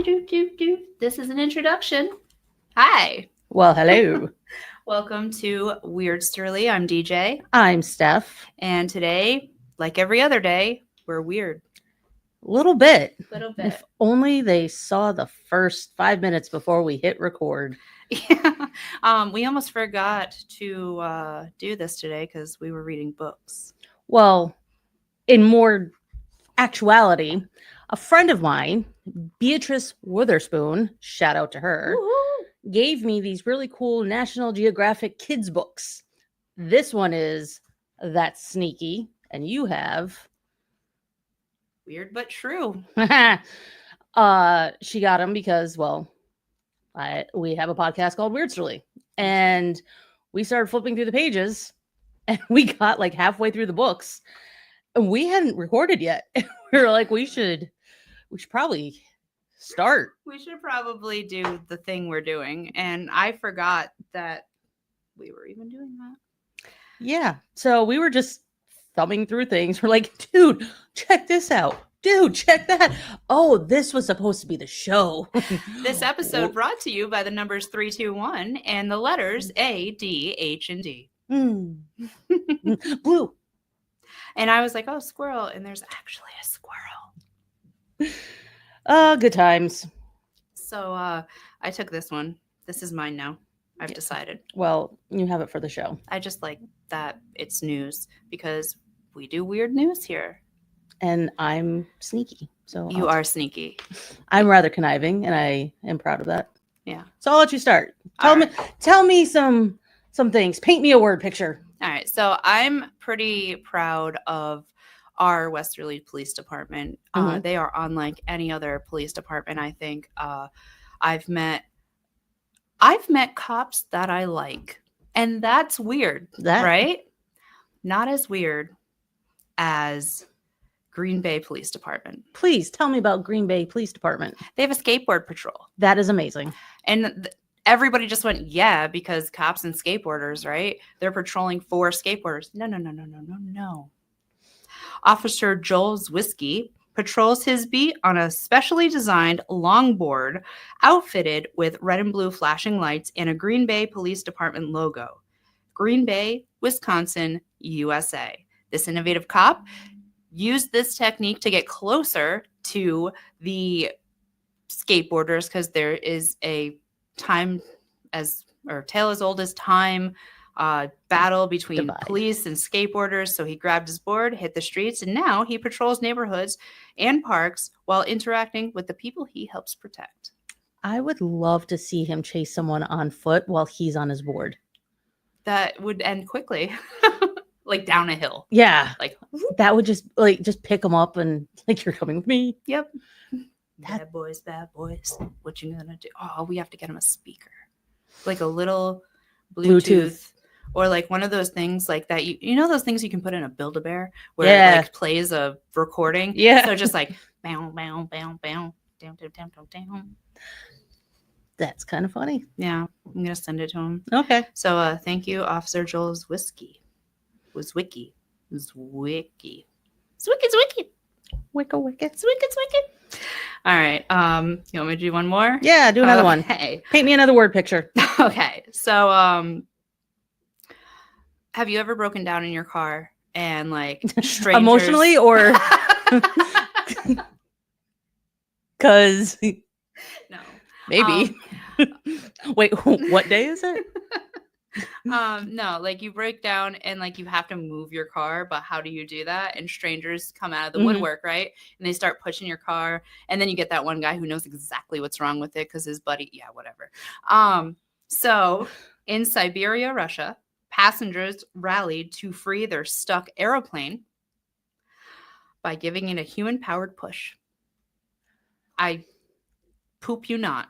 do. This is an introduction. Hi. Well, hello. Welcome to Weirdsterly. I'm DJ. I'm Steph. And today, like every other day, we're weird. Little bit. Little bit. If only they saw the first 5 minutes before we hit record. Yeah. We almost forgot to do this today because we were reading books. Well, in more actuality, a friend of mine, Beatrice Witherspoon, shout out to her, Woo-hoo. gave me these really cool National Geographic kids books. This one is That's Sneaky, and you have Weird but true. She got them because, well, we have a podcast called Weirdsterly, and we started flipping through the pages, and we got like halfway through the books, and we hadn't recorded yet. We were like, we should probably start. We should probably do the thing we're doing, and I forgot that we were even doing that. Yeah, so we were just thumbing through things. We're like, dude, check this out. Dude, check that. Oh, this was supposed to be the show. This episode brought to you by the numbers 321 and the letters A, D, H, and D. Blue. And I was like, oh, squirrel. And there's actually a squirrel. Good times. So I took this one. This is mine now. I've decided. Well, you have it for the show. I just like that it's news because we do weird news here. And I'm sneaky. So you are sneaky. I'm rather conniving, and I am proud of that. Yeah. So I'll let you start. Tell me some things. Paint me a word picture. All right. So I'm pretty proud of our Westerly Police Department. They are unlike any other police department, I think. I've met cops that I like. And that's weird, right? Not as weird as Green Bay Police Department. Please tell me about Green Bay Police Department. They have a skateboard patrol. That is amazing. And everybody just went, yeah, because cops and skateboarders, right? They're patrolling for skateboarders. No. Officer Joel Zwisky patrols his beat on a specially designed longboard outfitted with red and blue flashing lights and a Green Bay Police Department logo. Green Bay, Wisconsin, USA. This innovative cop used this technique to get closer to the skateboarders because there is a tale as old as time battle between police and skateboarders. So he grabbed his board, hit the streets, and now he patrols neighborhoods and parks while interacting with the people he helps protect. I would love to see him chase someone on foot while he's on his board. That would end quickly. Like down a hill. Yeah. Like that would just pick them up and like, you're coming with me. Yep. Bad boys. What you gonna do? Oh, we have to get him a speaker. Like a little Bluetooth. Or like one of those things like that. You know those things you can put in a Build-A-Bear where it like plays a recording? Yeah. So just like bow, bow, bow, bow, down, down, down, down, down. That's kind of funny. Yeah. I'm gonna send it to him. Okay. So thank you, Officer Joel Zwisky. Zwicky. Wicka. All right. You want me to do one more? Yeah, do another one. Hey. Paint me another word picture. Okay. So have you ever broken down in your car and like strangers emotionally or cuz no. Maybe. Wait, what day is it? No, like you break down and like you have to move your car, but how do you do that? And strangers come out of the woodwork, right? And they start pushing your car, and then you get that one guy who knows exactly what's wrong with it because his buddy, whatever. So in Siberia, Russia, passengers rallied to free their stuck airplane by giving it a human-powered push. I poop you not.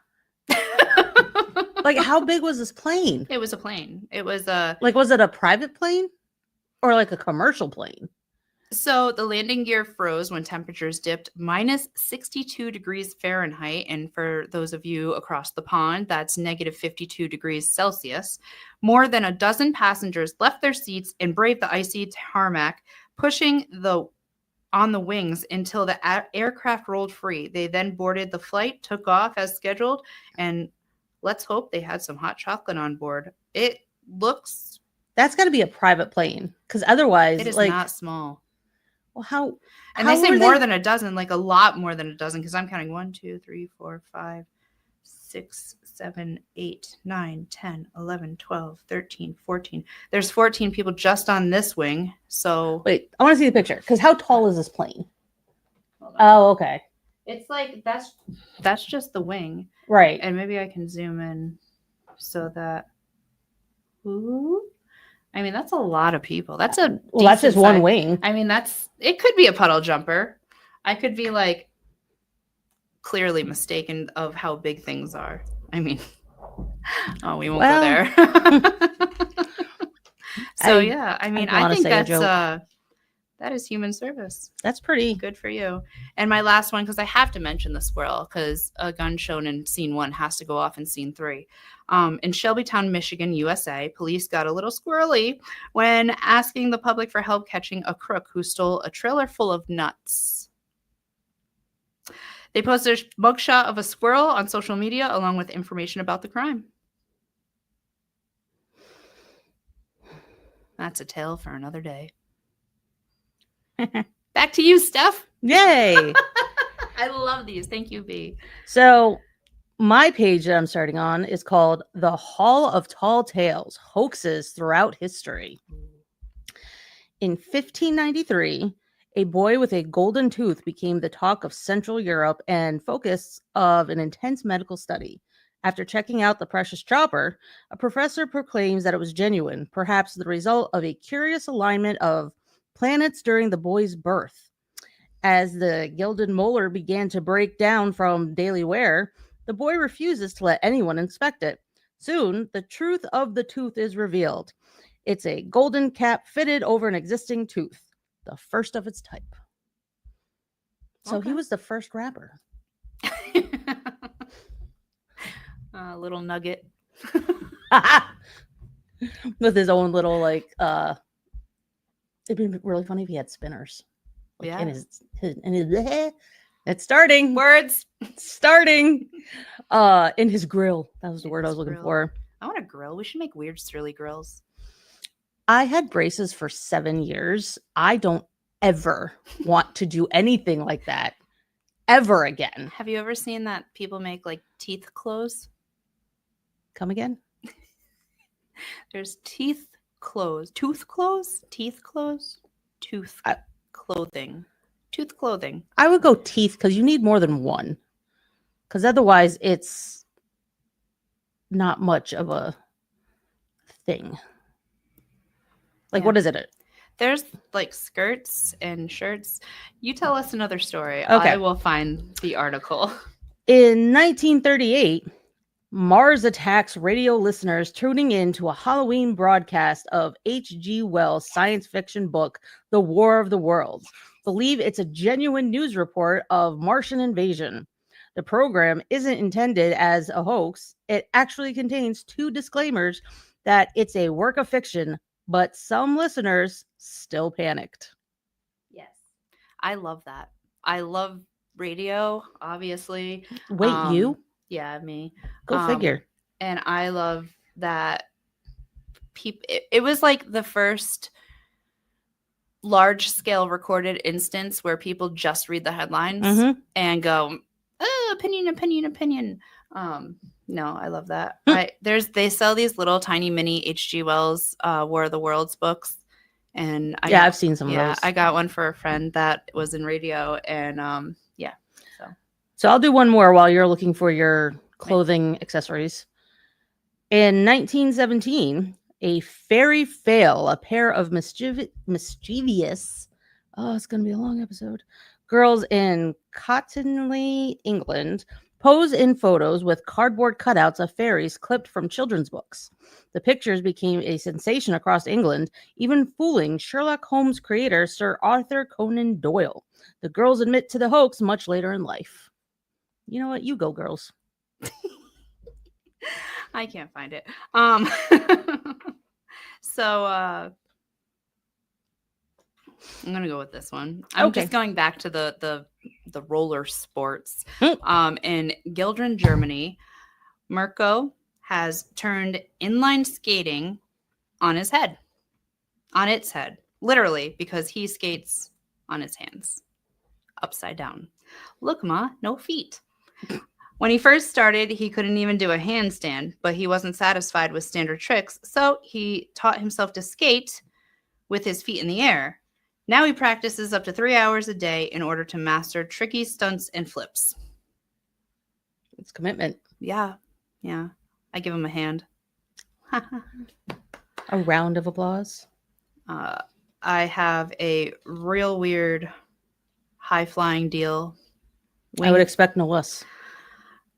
Like, how big was this plane? It was a plane. It was was it a private plane or like a commercial plane? So the landing gear froze when temperatures dipped minus 62 degrees Fahrenheit. And for those of you across the pond, that's negative 52 degrees Celsius. More than a dozen passengers left their seats and braved the icy tarmac, pushing the on the wings until the aircraft rolled free. They then boarded the flight, took off as scheduled, and let's hope they had some hot chocolate on board. It looks... That's got to be a private plane, because otherwise, It is like, not small. well, how? And they say more than a dozen, like a lot more than a dozen, because I'm counting 1, 2, 3, 4, 5, 6, 7, 8, 9, 10, 11, 12, 13, 14. There's 14 people just on this wing. So Wait, I want to see the picture, because how tall is this plane? hold on. Oh, okay. It's like that's just the wing. Right. And maybe I can zoom in so that... Ooh. I mean, that's a lot of people. That's a... Well, that's just one size. wing. I mean, it could be a puddle jumper. I could be like clearly mistaken of how big things are. I mean, oh, we won't go there. So yeah, I mean, I think that is human service. That's pretty good for you. And my last one, because I have to mention the squirrel, because a gun shown in scene 1 has to go off in scene 3. In Shelbytown, Michigan, USA, police got a little squirrely when asking the public for help catching a crook who stole a trailer full of nuts. They posted a mugshot of a squirrel on social media along with information about the crime. That's a tale for another day. Back to you, Steph. Yay. I love these. Thank you, B. So my page that I'm starting on is called The Hall of Tall Tales, Hoaxes Throughout History. In 1593, a boy with a golden tooth became the talk of Central Europe and focus of an intense medical study. After checking out the precious chopper, a professor proclaims that it was genuine, perhaps the result of a curious alignment of planets during the boy's birth. As the gilded molar began to break down from daily wear, the boy refuses to let anyone inspect it. Soon, the truth of the tooth is revealed. It's a golden cap fitted over an existing tooth, the first of its type. So he was the first rapper. Little nugget. With his own little, like, it'd be really funny if he had spinners. Like, yeah. In his it's starting. Words. It's starting. In his grill. That was the word I was looking for. I want a grill. We should make Weirdsterly grills. I had braces for 7 years. I don't ever want to do anything like that ever again. Have you ever seen that people make like teeth clothes? Come again? There's teeth clothes. Tooth clothes? Teeth clothes? Tooth clothing. Tooth clothing. I would go teeth because you need more than one. Because otherwise it's not much of a thing. Like, what is it? There's like skirts and shirts. You tell us another story. Okay. I will find the article. In 1938, Mars attacks radio listeners tuning in to a Halloween broadcast of H.G. Wells' science fiction book, The War of the Worlds. Believe it's a genuine news report of Martian invasion. The program isn't intended as a hoax. It actually contains 2 disclaimers that it's a work of fiction, but some listeners still panicked. Yes. I love that. I love radio, obviously. Wait, you? Yeah, me. Go figure. And I love that it was like the first large scale recorded instance where people just read the headlines and go, oh, opinion. No, I love that. They sell these little tiny mini H.G. Wells War of the Worlds books. And I've seen some of those. I got one for a friend that was in radio, and So I'll do one more while you're looking for your clothing accessories. In 1917, a fairy fail, a pair of mischievous, it's going to be a long episode, girls in Cottingley, England, pose in photos with cardboard cutouts of fairies clipped from children's books. The pictures became a sensation across England, even fooling Sherlock Holmes creator Sir Arthur Conan Doyle. The girls admit to the hoax much later in life. You know what? You go, girls. I can't find it. So I'm gonna go with this one. I'm Okay. just going back to the roller sports. Hmm. In Gildren, Germany, Mirko has turned inline skating on its head, literally, because he skates on his hands, upside down. Look, Ma, no feet. When he first started, he couldn't even do a handstand, but he wasn't satisfied with standard tricks, so he taught himself to skate with his feet in the air. Now he practices up to 3 hours a day in order to master tricky stunts and flips. It's commitment. Yeah. I give him a hand. A round of applause. I have a real weird high-flying deal. I would expect no less.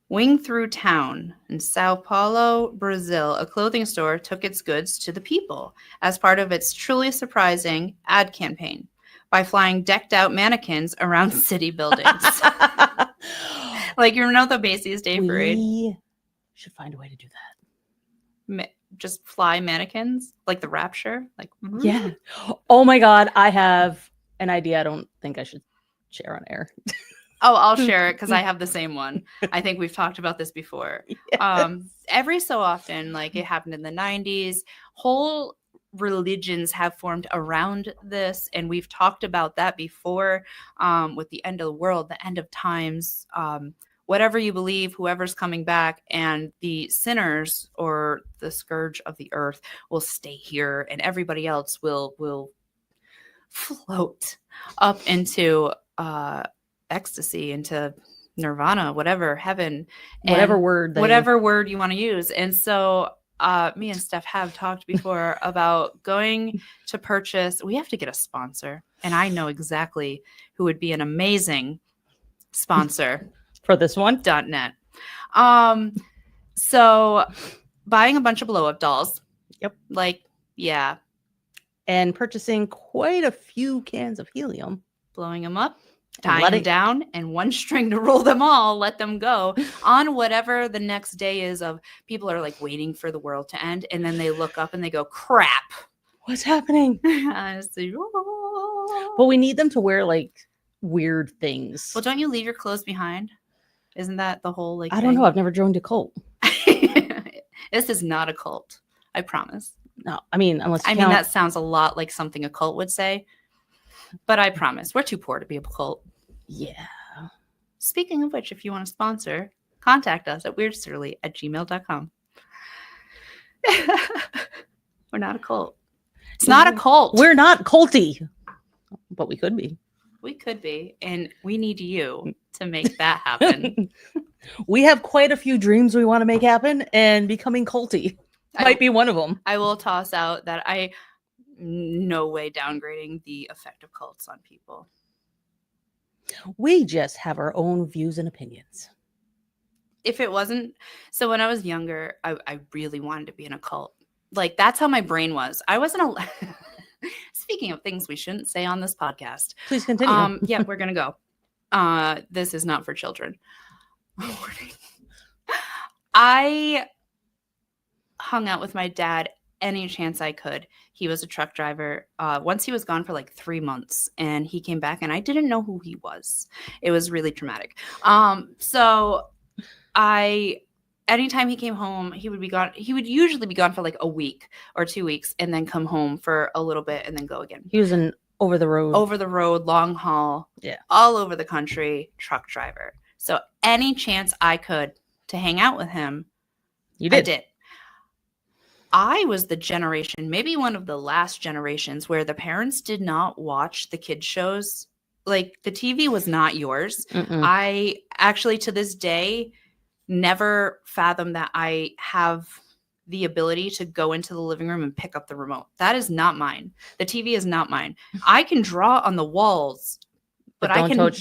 Wing through town in Sao Paulo, Brazil, a clothing store took its goods to the people as part of its truly surprising ad campaign by flying decked-out mannequins around city buildings. Like, you know the Macy's Day Parade? We should find a way to do that. Just fly mannequins? Like the Rapture? Like, yeah. Oh my God. I have an idea I don't think I should share on air. Oh, I'll share it because I have the same one. I think we've talked about this before. Yes. Every so often, like it happened in the 90s, whole religions have formed around this. And we've talked about that before with the end of the world, the end of times, whatever you believe, whoever's coming back, and the sinners or the scourge of the earth will stay here and everybody else will float up into ecstasy, into nirvana, whatever, heaven, Whatever word you want to use. And so me and Steph have talked before about going to purchase. We have to get a sponsor, and I know exactly who would be an amazing sponsor for this one. .net. So buying a bunch of blow-up dolls. Yep. Like, yeah. And purchasing quite a few cans of helium. Blowing them up. Tying them down and one string to roll them all, let them go on whatever the next day is of people are like waiting for the world to end. And then they look up and they go, crap. What's happening? Honestly, but we need them to wear like weird things. Well, don't you leave your clothes behind? Isn't that the whole like I don't know. I've never joined a cult. This is not a cult. I promise. No, I mean, unless I mean, that sounds a lot like something a cult would say. But I promise, we're too poor to be a cult. Yeah. Speaking of which, if you want to sponsor, contact us at weirdsterly@gmail.com. We're not a cult. It's not a cult. We're not culty. But we could be. We could be. And we need you to make that happen. We have quite a few dreams we want to make happen, and becoming culty might be one of them. I will toss out that I no way downgrading the effect of cults on people. We just have our own views and opinions. If it wasn't, so when I was younger, I really wanted to be in a cult. Like, that's how my brain was. I wasn't speaking of things we shouldn't say on this podcast. Please continue. Yeah, we're gonna go. This is not for children. I hung out with my dad any chance I could. He was a truck driver. Once he was gone for like 3 months, and he came back and I didn't know who he was. It was really traumatic. So anytime he came home, he would be gone. He would usually be gone for like a week or 2 weeks and then come home for a little bit and then go again. He was an over the road, long haul, all over the country truck driver. So any chance I could to hang out with him, I did. I was the generation, maybe one of the last generations, where the parents did not watch the kids shows. Like, the TV was not yours. Mm-mm. I actually, to this day, never fathomed that I have the ability to go into the living room and pick up the remote. That is not mine. The TV is not mine. I can draw on the walls, but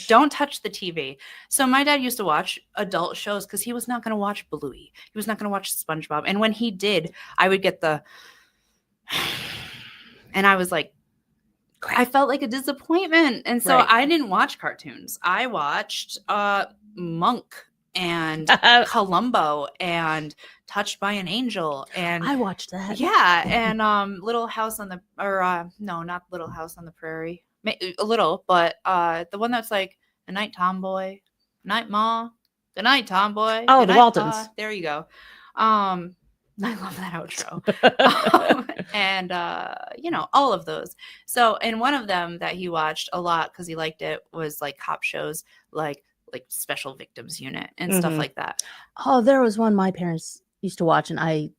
don't touch the TV. So my dad used to watch adult shows because he was not going to watch Bluey. He was not going to watch SpongeBob. And when he did, I would get and I was like, I felt like a disappointment. And so I didn't watch cartoons. I watched Monk and Columbo and Touched by an Angel. And I watched that. Yeah. And Little House on the, no, not Little House on the Prairie. A little, but the one that's like, "Good night, Tomboy. Good night, Ma. Good night, Tomboy. Oh, Good the night, Waltons. Pa." There you go. I love that outro. And all of those. So, and one of them that he watched a lot because he liked it was like cop shows, like Special Victims Unit and stuff like that. Oh, there was one my parents used to watch, and it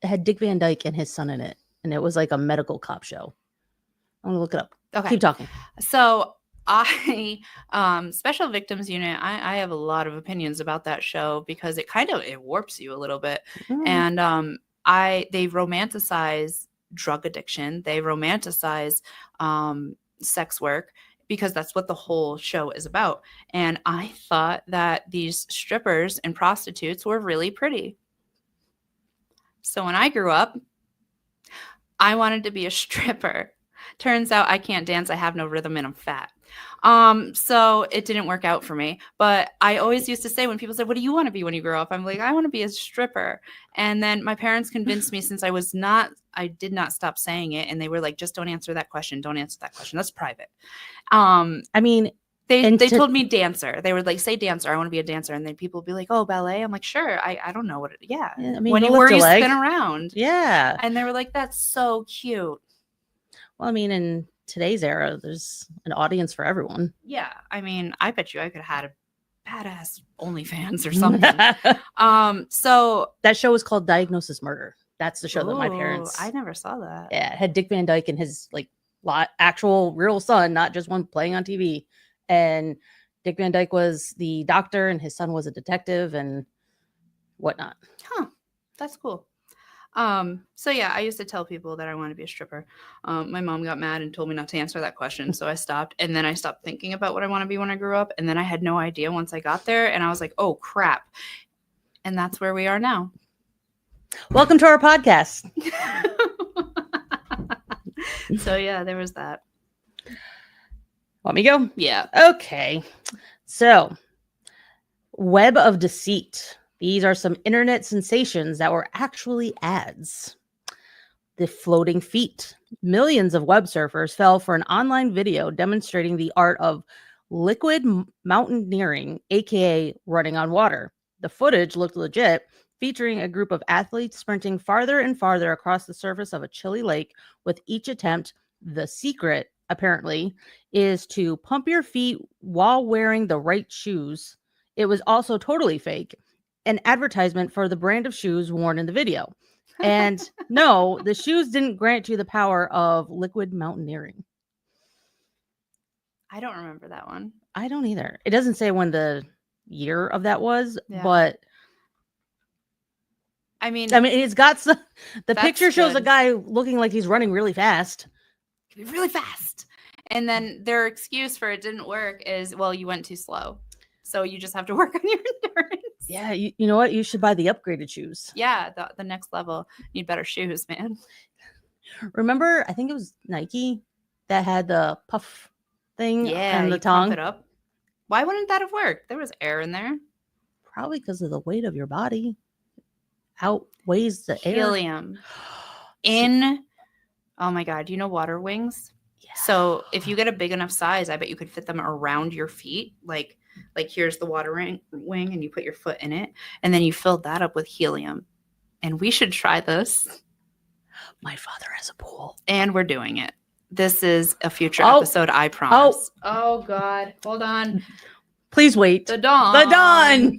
had Dick Van Dyke and his son in it, and it was like a medical cop show. I'm gonna look it up. Okay, keep talking. So I Special Victims Unit, I have a lot of opinions about that show because it warps you a little bit. And they romanticize drug addiction, they romanticize sex work, because that's what the whole show is about. And I thought that these strippers and prostitutes were really pretty. So when I grew up, I wanted to be a stripper. Turns out I can't dance, I have no rhythm, and I'm fat. So it didn't work out for me. But I always used to say, when people said, "What do you want to be when you grow up?" I'm like, "I want to be a stripper." And then my parents convinced me, since I did not stop saying it. And they were like, "Just don't answer that question. Don't answer that question. That's private." I mean, they told me dancer. They would like say dancer. I want to be a dancer. And then people would be like, "Oh, ballet." I'm like, "Sure." I don't know what it, yeah. I mean, when you spin around. Yeah. And they were like, "That's so cute." Well, I mean, in today's era, there's an audience for everyone. Yeah. I mean, I bet you I could have had a badass OnlyFans or something. So that show was called Diagnosis Murder. That's the show that my parents. I never saw that. Yeah, it had Dick Van Dyke and his like actual real son, not just one playing on TV. And Dick Van Dyke was the doctor, and his son was a detective and whatnot. Huh. That's cool. So yeah, I used to tell people that I wanted to be a stripper. My mom got mad and told me not to answer that question. So I stopped, and then I stopped thinking about what I want to be when I grew up. And then I had no idea once I got there, and I was like, "Oh crap." And that's where we are now. Welcome to our podcast. So yeah, there was that. Want me to go? Yeah. Okay. So, Web of Deceit. These are some internet sensations that were actually ads. The floating feet. Millions of web surfers fell for an online video demonstrating the art of liquid mountaineering, aka running on water. The footage looked legit, featuring a group of athletes sprinting farther and farther across the surface of a chilly lake with each attempt. The secret, apparently, is to pump your feet while wearing the right shoes. It was also totally fake. An advertisement for the brand of shoes worn in the video. And no, the shoes didn't grant you the power of liquid mountaineering. I don't remember that one. I don't either. It doesn't say when the year of that was, but I mean, it's got some. The picture shows a guy looking like he's running really fast. Really fast. And then their excuse for it didn't work is, well, you went too slow. So you just have to work on your endurance. Yeah, you know what? You should buy the upgraded shoes. Yeah, the next level. Need better shoes, man. Remember, I think it was Nike that had the puff thing and the tongue. Pump it up. Why wouldn't that have worked? There was air in there. Probably because of the weight of your body. Outweighs the helium. Oh my God, do you know water wings? Yeah. So if you get a big enough size, I bet you could fit them around your feet. Like here's the water wing, and you put your foot in it, and then you fill that up with helium. And we should try this. My father has a pool. And we're doing it. This is a future episode, I promise. Oh God, hold on. Please wait. The dawn.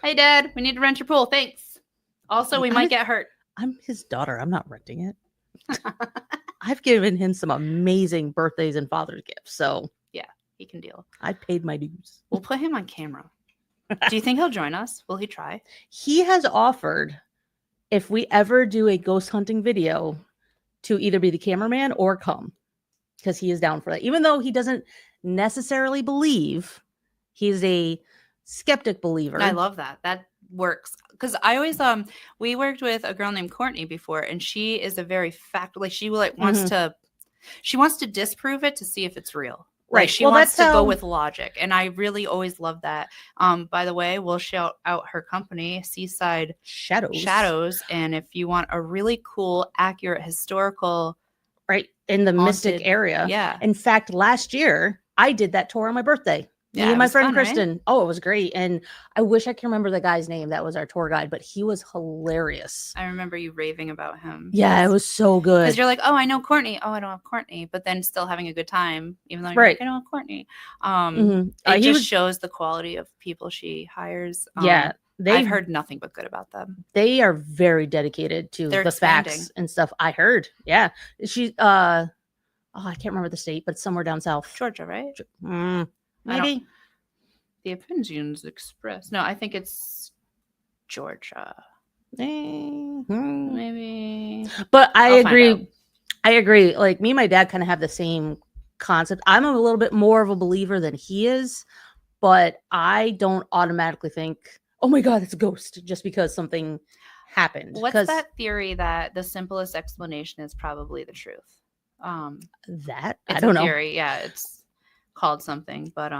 Hey Dad, we need to rent your pool. Thanks. Also, we might get hurt. I'm his daughter. I'm not renting it. I've given him some amazing birthdays and Father's gifts. So yeah, he can deal. I paid my dues. We'll put him on camera. Do you think he'll join us? Will he try? He has offered, if we ever do a ghost hunting video, to either be the cameraman or come, because he is down for that. Even though he doesn't necessarily believe, he's a skeptic believer. I love that. That works. Because I always we worked with a girl named Courtney before, and she is a very she wants to disprove it to see if it's real. Right. Like, she wants to go with logic. And I really always love that. By the way, we'll shout out her company, Seaside Shadows. And if you want a really cool, accurate, historical in the Mystic haunted area. Yeah. In fact, last year I did that tour on my birthday. Me Yeah, and it my was friend fun, right? Kristen. Oh, it was great. And I wish I can remember the guy's name that was our tour guide, but he was hilarious. I remember you raving about him. Yeah, it was so good. Because you're like, oh, I know Courtney. Oh, I don't have Courtney. But then still having a good time, even though you're Right. like, I don't have Courtney. He It just was- shows the quality of people she hires. Yeah, I've heard nothing but good about them. They are very dedicated to They're the expanding. facts and stuff. I heard. Yeah. She I can't remember the state, but it's somewhere down south. Georgia, right? Maybe. The Opinions Express. No, I think it's Georgia. Maybe. But I I'll find out. agree. I agree. Like me and my dad kind of have the same concept. I'm a little bit more of a believer than he is, but I don't automatically think, oh my God, it's a ghost just because something happened. What's that theory that the simplest explanation is probably the truth? That it's I don't a know. Theory. Yeah, it's called something, but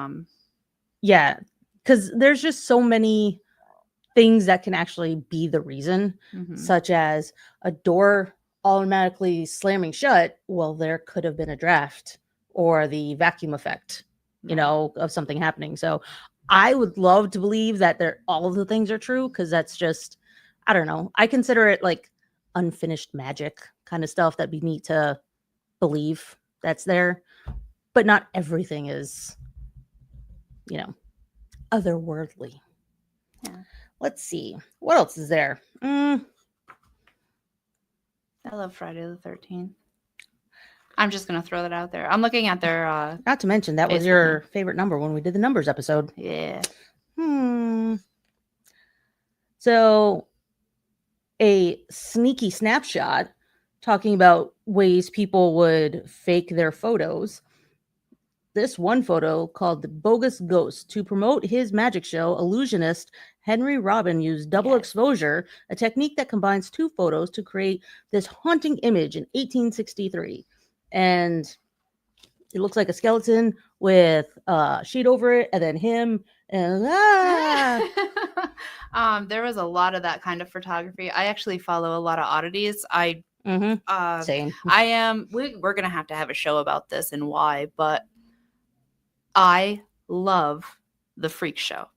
yeah, because there's just so many things that can actually be the reason, such as a door automatically slamming shut. Well, there could have been a draft or the vacuum effect, you know, of something happening. So I would love to believe that all of the things are true, because that's just, I don't know. I consider it like unfinished magic kind of stuff that'd be neat to believe that's there. But not everything is, you know, otherworldly. Yeah. Let's see. What else is there? I love Friday the 13th. I'm just going to throw that out there. I'm looking at their... Not to mention, that was your favorite number when we did the numbers episode. Yeah. So, a sneaky snapshot talking about ways people would fake their photos. This one photo called the Bogus Ghost. To promote his magic show, illusionist Henry Robin used double exposure, a technique that combines two photos to create this haunting image in 1863. And it looks like a skeleton with a sheet over it, and then him. And there was a lot of that kind of photography. I actually follow a lot of oddities. Same. We're gonna have to have a show about this and why, but I love the freak show.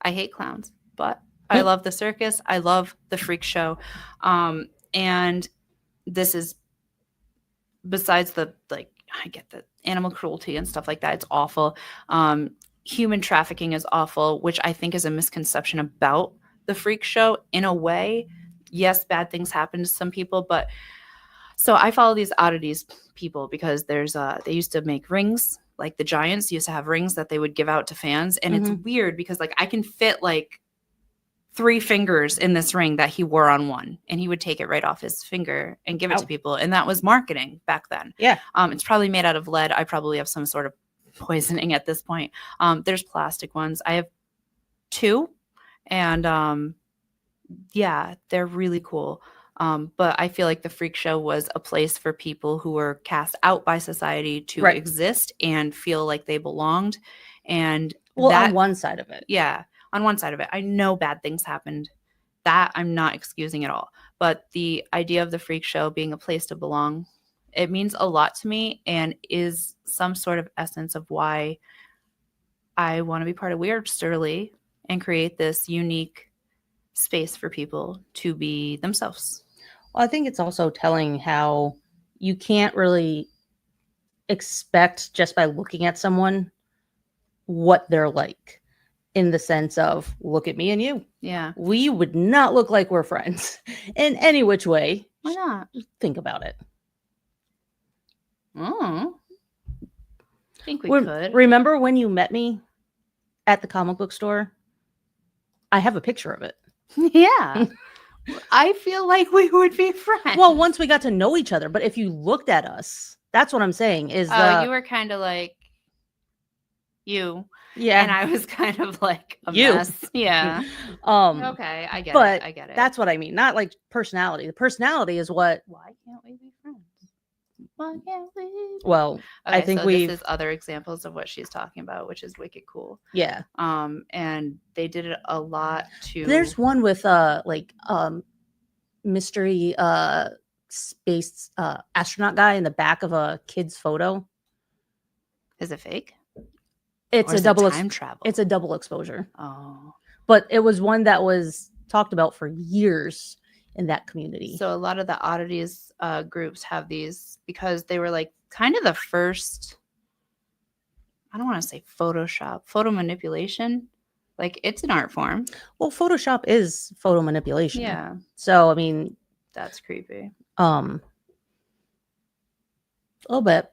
I hate clowns, but I love the circus. I love the freak show. And this is, besides the, like, I get the animal cruelty and stuff like that. It's awful. Human trafficking is awful, which I think is a misconception about the freak show in a way. Yes, bad things happen to some people, but so I follow these oddities people because there's they used to make rings. Like the Giants used to have rings that they would give out to fans. And it's weird because like I can fit like 3 fingers in this ring that he wore on one, and he would take it right off his finger and give it to people. And that was marketing back then. Yeah. It's probably made out of lead. I probably have some sort of poisoning at this point. There's plastic ones. I have 2, and yeah, they're really cool. But I feel like the freak show was a place for people who were cast out by society to exist and feel like they belonged. And on one side of it. Yeah, on one side of it. I know bad things happened. That I'm not excusing at all. But the idea of the freak show being a place to belong, it means a lot to me and is some sort of essence of why I want to be part of Weirdsterly and create this unique space for people to be themselves. Well, I think it's also telling how you can't really expect just by looking at someone what they're like, in the sense of, look at me and you. Yeah. We would not look like we're friends in any which way. Why not? Think about it. I think we could. Remember when you met me at the comic book store? I have a picture of it. Yeah. I feel like we would be friends. Well, once we got to know each other, but if you looked at us, that's what I'm saying is you were kind of like you. Yeah. And I was kind of like a mess. Yeah. Okay, I get it. I get it. That's what I mean. Not like personality. The personality is what. Why can't we be friends? Why can't we? Well, okay, I think this is other examples of what she's talking about, which is wicked cool. Yeah. And they did it a lot to. There's one with mystery space astronaut guy in the back of a kid's photo. Is it fake? It's Or a is it double time travel. It's a double exposure. Oh. But it was one that was talked about for years in that community. So a lot of the oddities groups have these because they were like kind of the first, I don't want to say Photoshop, photo manipulation. Like it's an art form. Well, Photoshop is photo manipulation. Yeah. So I mean, That's creepy. a little bit.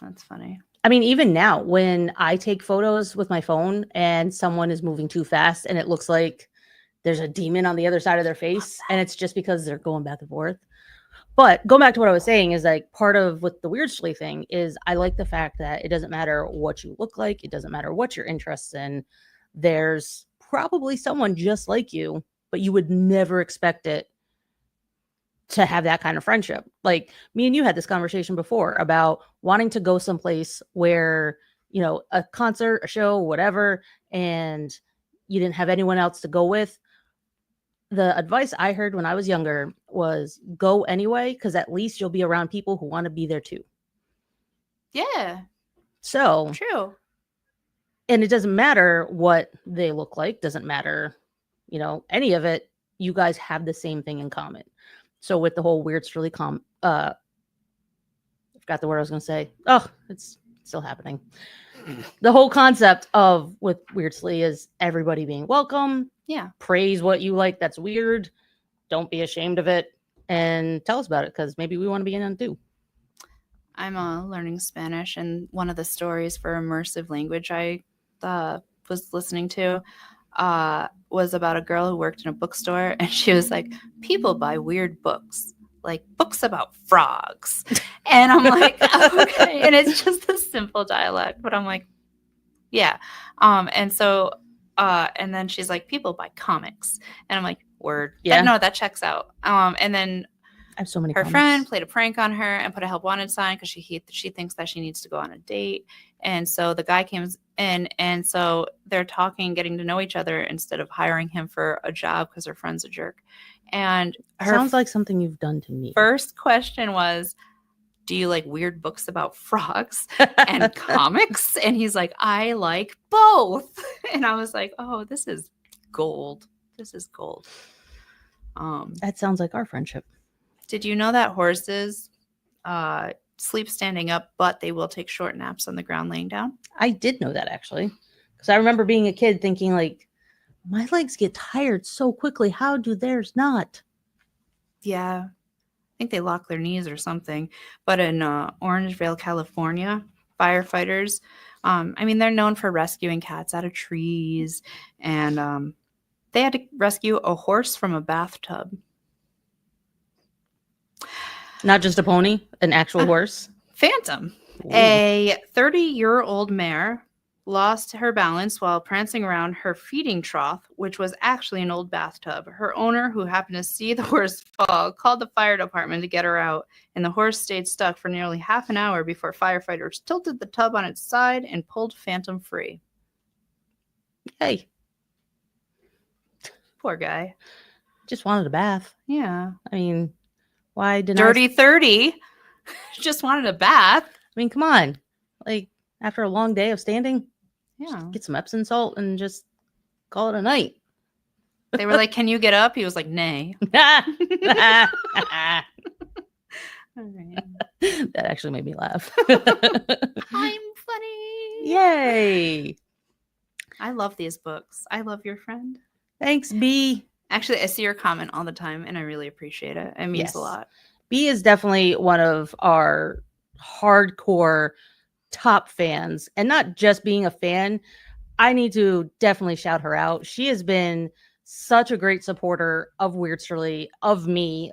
That's funny. I mean, even now, when I take photos with my phone and someone is moving too fast and it looks like there's a demon on the other side of their face, and it's just because they're going back and forth. But going back to what I was saying is like part of with the Weirdsterly thing is I like the fact that it doesn't matter what you look like. It doesn't matter what your interests in. There's probably someone just like you, but you would never expect it to have that kind of friendship. Like me and you had this conversation before about wanting to go someplace where, you know, a concert, a show, whatever, and you didn't have anyone else to go with. The advice I heard when I was younger was go anyway, because at least you'll be around people who want to be there too. Yeah. So True. And it doesn't matter what they look like, doesn't matter, you know, any of it. You guys have the same thing in common. So with the whole Weirdsterly I forgot the word I was going to say. Oh, it's still happening. The whole concept of with Weirdsterly is everybody being welcome. Yeah. Praise what you like that's weird. Don't be ashamed of it. And tell us about it, because maybe we want to be in on it too. I'm learning Spanish, and one of the stories for immersive language I was listening to was about a girl who worked in a bookstore, and she was like, people buy weird books, like books about frogs. And I'm like, okay. And it's just a simple dialect, but I'm like, yeah. And so, and then she's like, people buy comics. And I'm like, word. Yeah. No, that checks out. And then I have so many her comics. friend played a prank on her and put a help wanted sign because she thinks that she needs to go on a date. And so the guy came in, and so they're talking, getting to know each other instead of hiring him for a job because her friend's a jerk. And her Sounds like something you've done to me. first question was, do you like weird books about frogs and comics? And he's like, I like both. And I was like, oh, this is gold. This is gold. That sounds like our friendship. Did you know that horses sleep standing up, but they will take short naps on the ground laying down? I did know that, actually, because I remember being a kid thinking, like, my legs get tired so quickly. How do theirs not? Yeah. I think they lock their knees or something. But in Orangevale, California, firefighters, I mean, they're known for rescuing cats out of trees. And they had to rescue a horse from a bathtub. Not just a pony, an actual horse. Phantom. Ooh. A 30-year-old mare lost her balance while prancing around her feeding trough, which was actually an old bathtub. Her owner, who happened to see the horse fall, called the fire department to get her out, and the horse stayed stuck for nearly half an hour before firefighters tilted the tub on its side and pulled Phantom free. Hey. Poor guy. Just wanted a bath. Yeah. I mean, why didn't Dirty 30 just wanted a bath. I mean, come on. Like, after a long day of standing, Yeah. get some Epsom salt and just call it a night. They were like, can you get up? He was like, nay. That All right. actually made me laugh. I'm funny. Yay. I love these books. I love your friend. Thanks, B. Actually, I see your comment all the time, and I really appreciate it. It means a lot. B is definitely one of our hardcore top fans, and not just being a fan. I need to definitely shout her out. She has been such a great supporter of Weirdsterly, of me.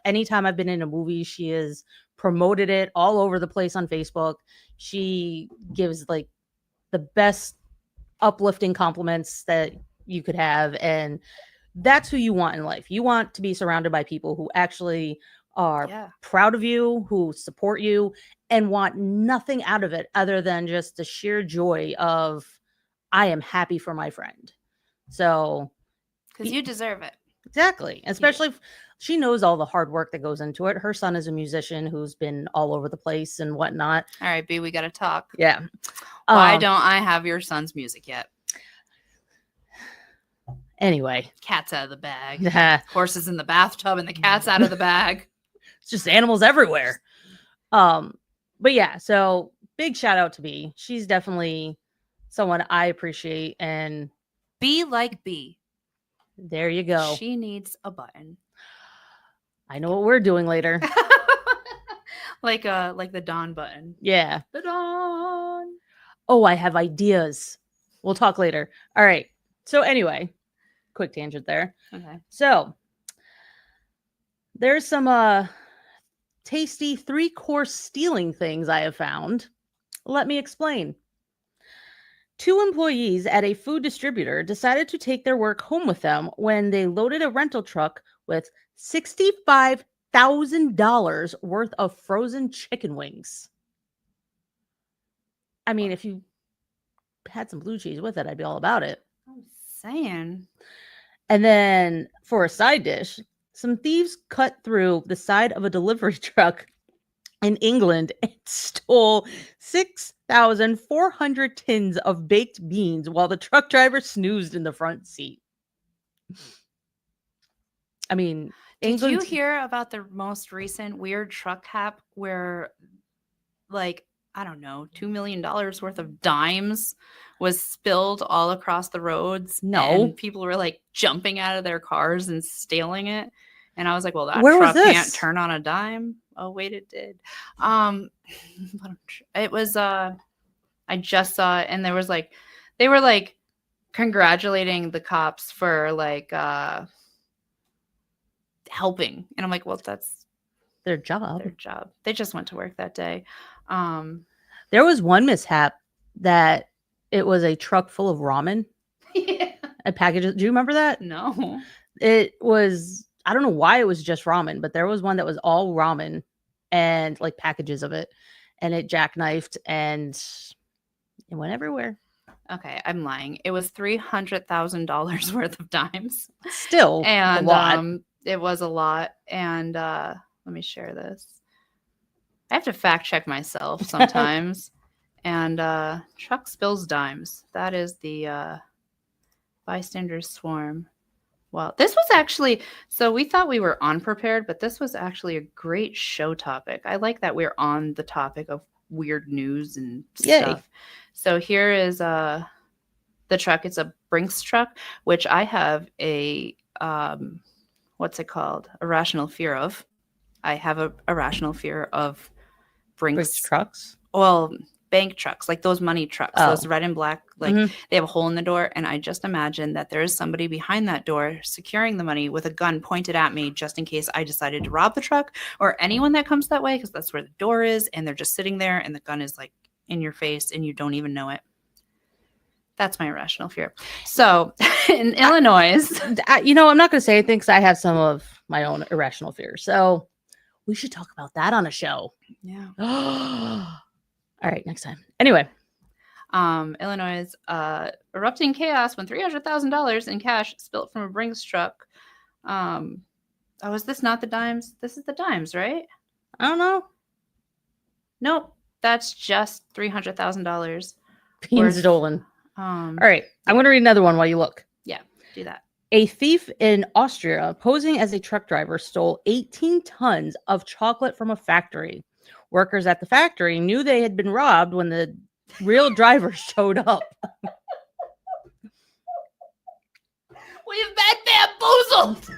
Anytime I've been in a movie, she has promoted it all over the place on Facebook. She gives like the best uplifting compliments that you could have, and that's who you want in life. You want to be surrounded by people who actually are proud of you, who support you, and want nothing out of it other than just the sheer joy of, I am happy for my friend. So, because you deserve it. Exactly. Especially She knows all the hard work that goes into it. Her son is a musician who's been all over the place and whatnot. All right, B, we got to talk. Yeah. Why don't I have your son's music yet? Anyway. Cat's out of the bag. Horses in the bathtub and the cat's out of the bag. It's just animals everywhere. But yeah, so big shout out to B. She's definitely someone I appreciate. And be like B. There you go. She needs a button. I know what we're doing later. like the Dawn button. Yeah. The Dawn. Oh, I have ideas. We'll talk later. All right. So anyway, quick tangent there. Okay. So there's some tasty 3-course stealing things I have found. Let me explain. 2 employees at a food distributor decided to take their work home with them when they loaded a rental truck with $65,000 worth of frozen chicken wings. I mean, if you had some blue cheese with it, I'd be all about it. I'm saying. And then for a side dish, some thieves cut through the side of a delivery truck in England and stole 6,400 tins of baked beans while the truck driver snoozed in the front seat. I mean, did you hear about the most recent weird truck hap where, like, I don't know, $2 million worth of dimes was spilled all across the roads? No. And people were like jumping out of their cars and stealing it. And I was like, well, that Where truck was this? can't turn on a dime. Oh, wait, it did. It was, I just saw it, and there was like, they were like congratulating the cops for like helping. And I'm like, well, that's their job. They just went to work that day. There was one mishap that it was a truck full of ramen. Yeah. A package. Do you remember that? No. It was, I don't know why it was just ramen, but there was one that was all ramen and like packages of it, and it jackknifed and it went everywhere. Okay, I'm lying. It was $300,000 worth of dimes. Still and a lot. It was a lot. And let me share this. I have to fact check myself sometimes. And truck spills dimes. That is the bystanders swarm. Well, this was actually, so we thought we were unprepared, but this was actually a great show topic. I like that we're on the topic of weird news and stuff. So here is the truck. It's a Brinks truck, which I have a, what's it called? Irrational fear of. I have a irrational fear of Brinks trucks. Well, bank trucks, like those money trucks, those red and black, like they have a hole in the door. And I just imagine that there is somebody behind that door securing the money with a gun pointed at me just in case I decided to rob the truck or anyone that comes that way, because that's where the door is. And they're just sitting there and the gun is like in your face and you don't even know it. That's my irrational fear. So in Illinois, I'm not going to say anything because I have some of my own irrational fears. So we should talk about that on a show. Yeah. All right, next time. Anyway, Illinois, erupting chaos when $300,000 in cash spilt from a Brinks truck. Is this not the dimes? This is the dimes, right? I don't know. Nope, that's just $300,000. Being stolen. All right, I'm going to read another one while you look. Yeah, do that. A thief in Austria, posing as a truck driver, stole 18 tons of chocolate from a factory. Workers at the factory knew they had been robbed when the real driver showed up. We've been bamboozled.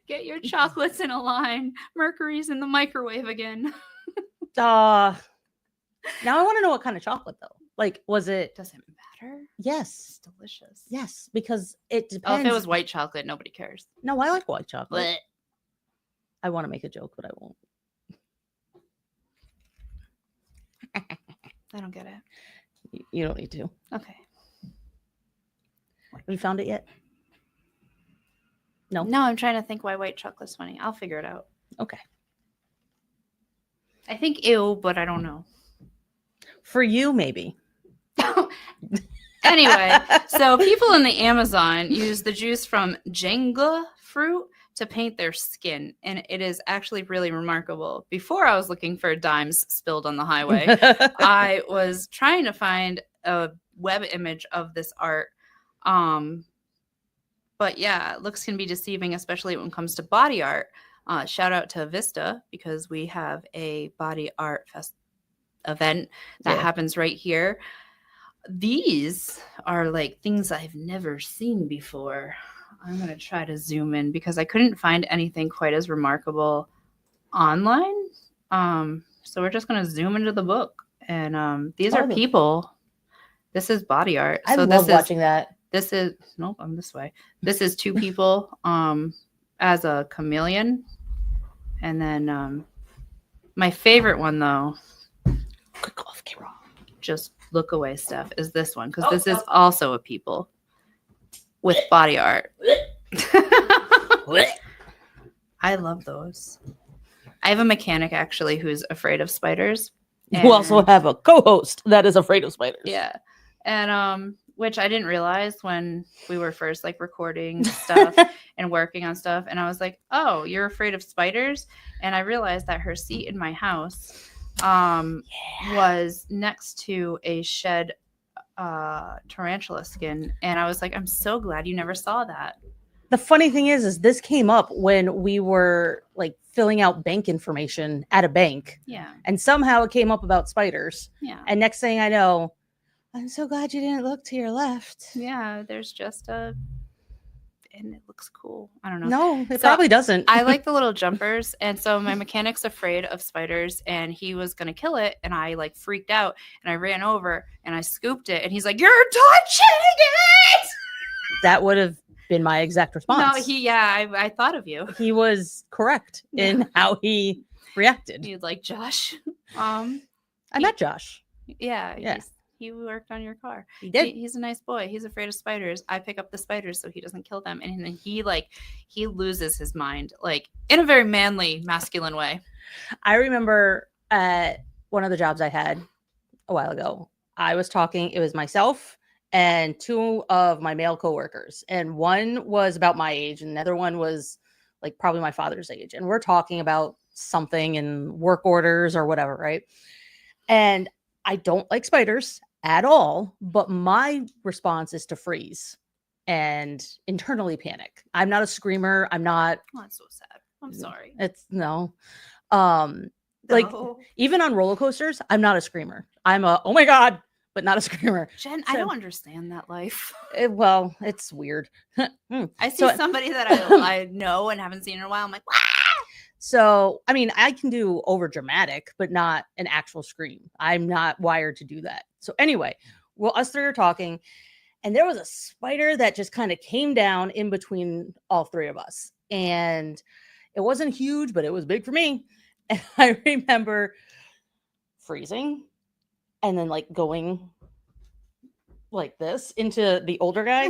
Get your chocolates in a line. Mercury's in the microwave again. Now I want to know what kind of chocolate though. Like, was it? Does it matter? Yes. It's delicious. Yes, because it depends. Oh, if it was white chocolate, nobody cares. No, I like white chocolate. Blech. I want to make a joke, but I won't. I don't get it. You don't need to. Okay. Have you found it yet? No. No, I'm trying to think why white chocolate's funny. I'll figure it out. Okay. I think ew, but I don't know. For you, maybe. Anyway, so people in the Amazon use the juice from Jenga fruit to paint their skin, and it is actually really remarkable. Before I was looking for dimes spilled on the highway, I was trying to find a web image of this art. But yeah, looks can be deceiving, especially when it comes to body art. Shout out to Vista, because we have a body art event that happens right here. These are like things I've never seen before. I'm going to try to zoom in because I couldn't find anything quite as remarkable online. So we're just going to zoom into the book. And these are people. This is body art. I love watching that. This is, nope, I'm this way. This is two people as a chameleon. And then my favorite one, though, Quick off camera. Just look away, Steph, is this one, because this is also a people with body art. I love those. I have a mechanic, actually, who's afraid of spiders. You also have a co-host that is afraid of spiders. Yeah. And which I didn't realize when we were first like recording stuff and working on stuff. And I was like, oh, you're afraid of spiders? And I realized that her seat in my house was next to a shed tarantula skin. And I was like, I'm so glad you never saw that. The funny thing is this came up when we were like filling out bank information at a bank. Yeah. And somehow it came up about spiders. Yeah. And next thing I know, I'm so glad you didn't look to your left. Yeah, there's just and it looks cool. I don't know. No, it probably doesn't. I like the little jumpers. And so my mechanic's afraid of spiders and he was going to kill it. And I like freaked out and I ran over and I scooped it. And he's like, you're touching it. That would have been my exact response. No, I thought of you. He was correct in how he reacted. He's like, Josh. I met Josh. Yeah. He worked on your car. He did. He's a nice boy. He's afraid of spiders. I pick up the spiders so he doesn't kill them. And then he loses his mind, like in a very manly, masculine way. I remember at one of the jobs I had a while ago, I was talking, it was myself and two of my male coworkers. And one was about my age and another one was like probably my father's age. And we're talking about something in work orders or whatever, right? And I don't like spiders at all, but my response is to freeze and internally panic. I'm not a screamer. I'm not. Oh, that's so sad. I'm sorry. It's no. Like even on roller coasters, I'm not a screamer. I'm a, oh my God, but not a screamer. Jen, I don't understand that life. Well, it's weird. I see somebody that I know and haven't seen in a while. I'm like, wow. So, I mean, I can do over dramatic, but not an actual scream. I'm not wired to do that. So anyway, well, us three are talking and there was a spider that just kind of came down in between all three of us. And it wasn't huge, but it was big for me. And I remember freezing and then like going like this into the older guy.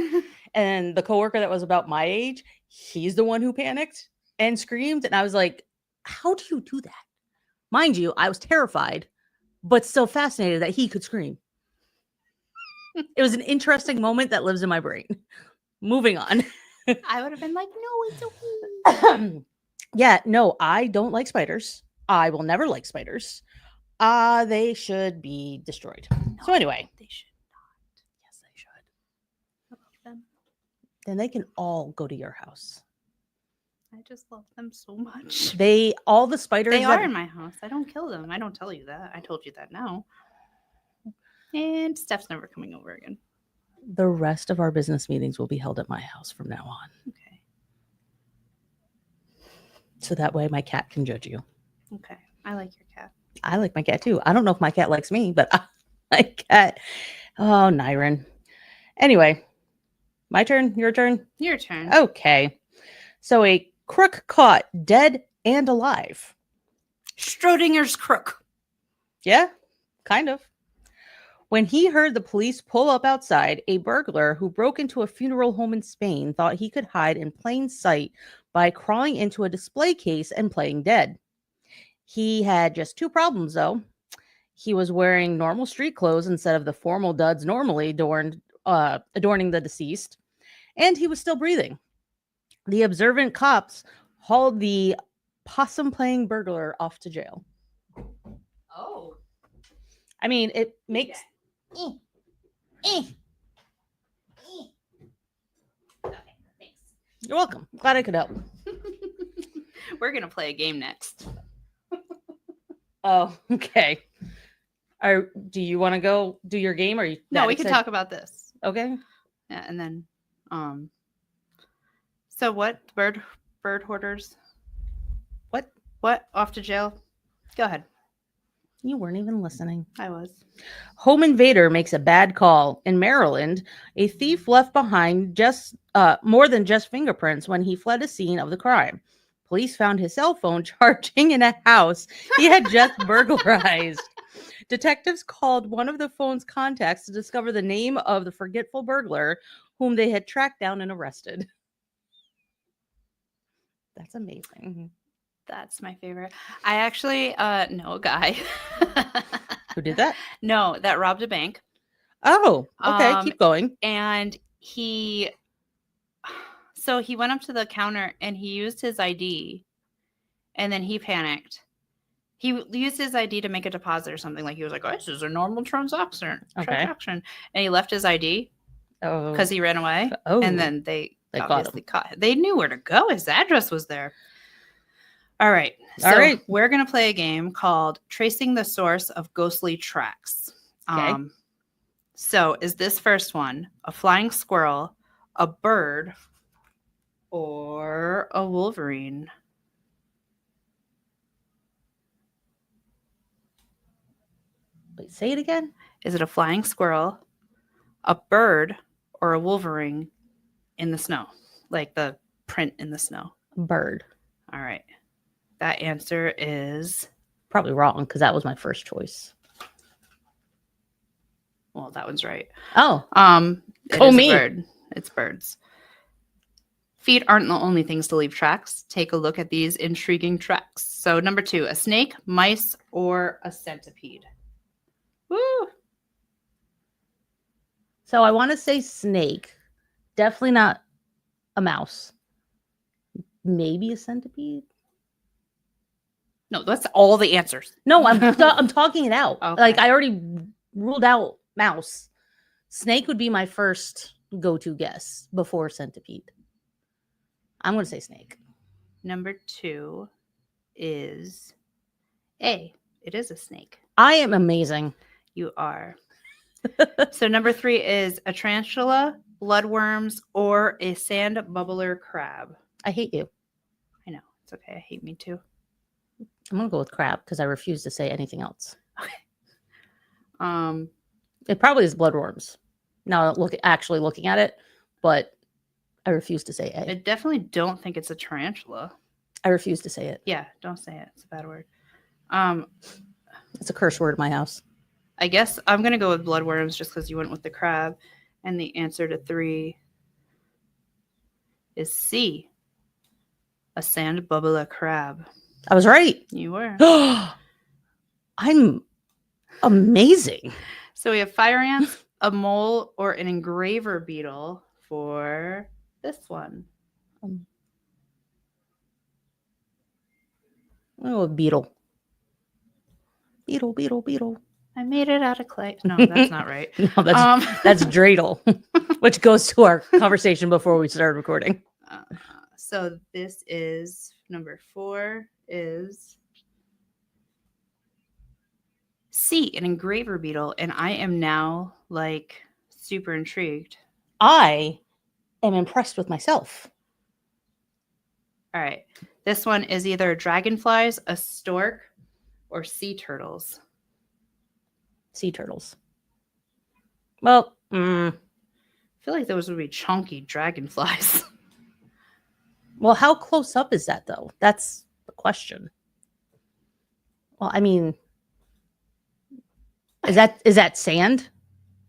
And the coworker that was about my age, he's the one who panicked and screamed. And I was like, how do you do that? Mind you, I was terrified, but still fascinated that he could scream. It was an interesting moment that lives in my brain. Moving on. I would have been like, no, it's okay. Yeah, no, I don't like spiders. I will never like spiders. They should be destroyed. No, so anyway. They should not. Yes, they should. I love them. Then they can all go to your house. I just love them so much. All the spiders. They are in my house. I don't kill them. I don't tell you that. I told you that now. And Steph's never coming over again. The rest of our business meetings will be held at my house from now on. Okay. So that way my cat can judge you. Okay. I like your cat. I like my cat too. I don't know if my cat likes me, but my cat. Oh, Nyron. Anyway, my turn. Your turn. Your turn. Okay. So a crook caught dead and alive. Schrodinger's crook. Yeah, kind of. When he heard the police pull up outside, a burglar who broke into a funeral home in Spain thought he could hide in plain sight by crawling into a display case and playing dead. He had just two problems, though. He was wearing normal street clothes instead of the formal duds normally adorning the deceased, and he was still breathing. The observant cops hauled the possum-playing burglar off to jail. Oh. I mean, it makes... Okay, thanks. You're welcome. Glad I could help. We're going to play a game next. Oh, okay. Do you want to go do your game, or No, we can talk about this. Okay. Yeah, and then so what bird hoarders? What off to jail? Go ahead. You weren't even listening. I was. Home invader makes a bad call. In Maryland, a thief left behind just more than just fingerprints when he fled a scene of the crime. Police found his cell phone charging in a house he had just burglarized. Detectives called one of the phone's contacts to discover the name of the forgetful burglar whom they had tracked down and arrested. That's amazing. That's my favorite. I actually know a guy. Who did that? No, that robbed a bank. Oh, okay. Keep going. And he went up to the counter and he used his ID, and then he panicked. He used his ID to make a deposit or something. Like he was like, "Oh, this is a normal transaction." And he left his ID because he ran away. Oh, and then they obviously caught him. They knew where to go. His address was there. All right. All right. We're going to play a game called Tracing the Source of Ghostly Tracks. Okay. So is this first one a flying squirrel, a bird, or a wolverine? Wait, say it again. Is it a flying squirrel, a bird, or a wolverine in the snow? Like the print in the snow. Bird. All right. That answer is probably wrong because that was my first choice. Well, that one's right. Oh. It is a bird. It's birds. Feet aren't the only things to leave tracks. Take a look at these intriguing tracks. So number 2, a snake, mice, or a centipede. Woo! So I want to say snake. Definitely not a mouse. Maybe a centipede. No, that's all the answers. No, I'm talking it out. Okay. Like I already ruled out mouse. Snake would be my first go-to guess before centipede. I'm going to say snake. Number 2 is A. It is a snake. I am amazing. You are. So number 3 is a tarantula, bloodworms, or a sand bubbler crab. I hate you. I know. It's okay. I hate me too. I'm going to go with crab because I refuse to say anything else. Okay. It probably is bloodworms. Now actually looking at it, but I refuse to say A. I definitely don't think it's a tarantula. I refuse to say it. Yeah, don't say it. It's a bad word. It's a curse word in my house. I guess I'm going to go with bloodworms just because you went with the crab. And the answer to 3 is C. A sand bubbler crab. I was right. You were. I'm amazing. So we have fire ants, a mole, or an engraver beetle for this one. Oh, beetle. Beetle. I made it out of clay. No, that's not right. No, that's dreidel, which goes to our conversation before we started recording. So this is number 4 is C, an engraver beetle, and I am now like super intrigued. I am impressed with myself. All right. This one is either dragonflies, a stork, or sea turtles. Sea turtles. Well, I feel like those would be chunky dragonflies. Well, how close up is that though? That's the question. Well, I mean, is that sand?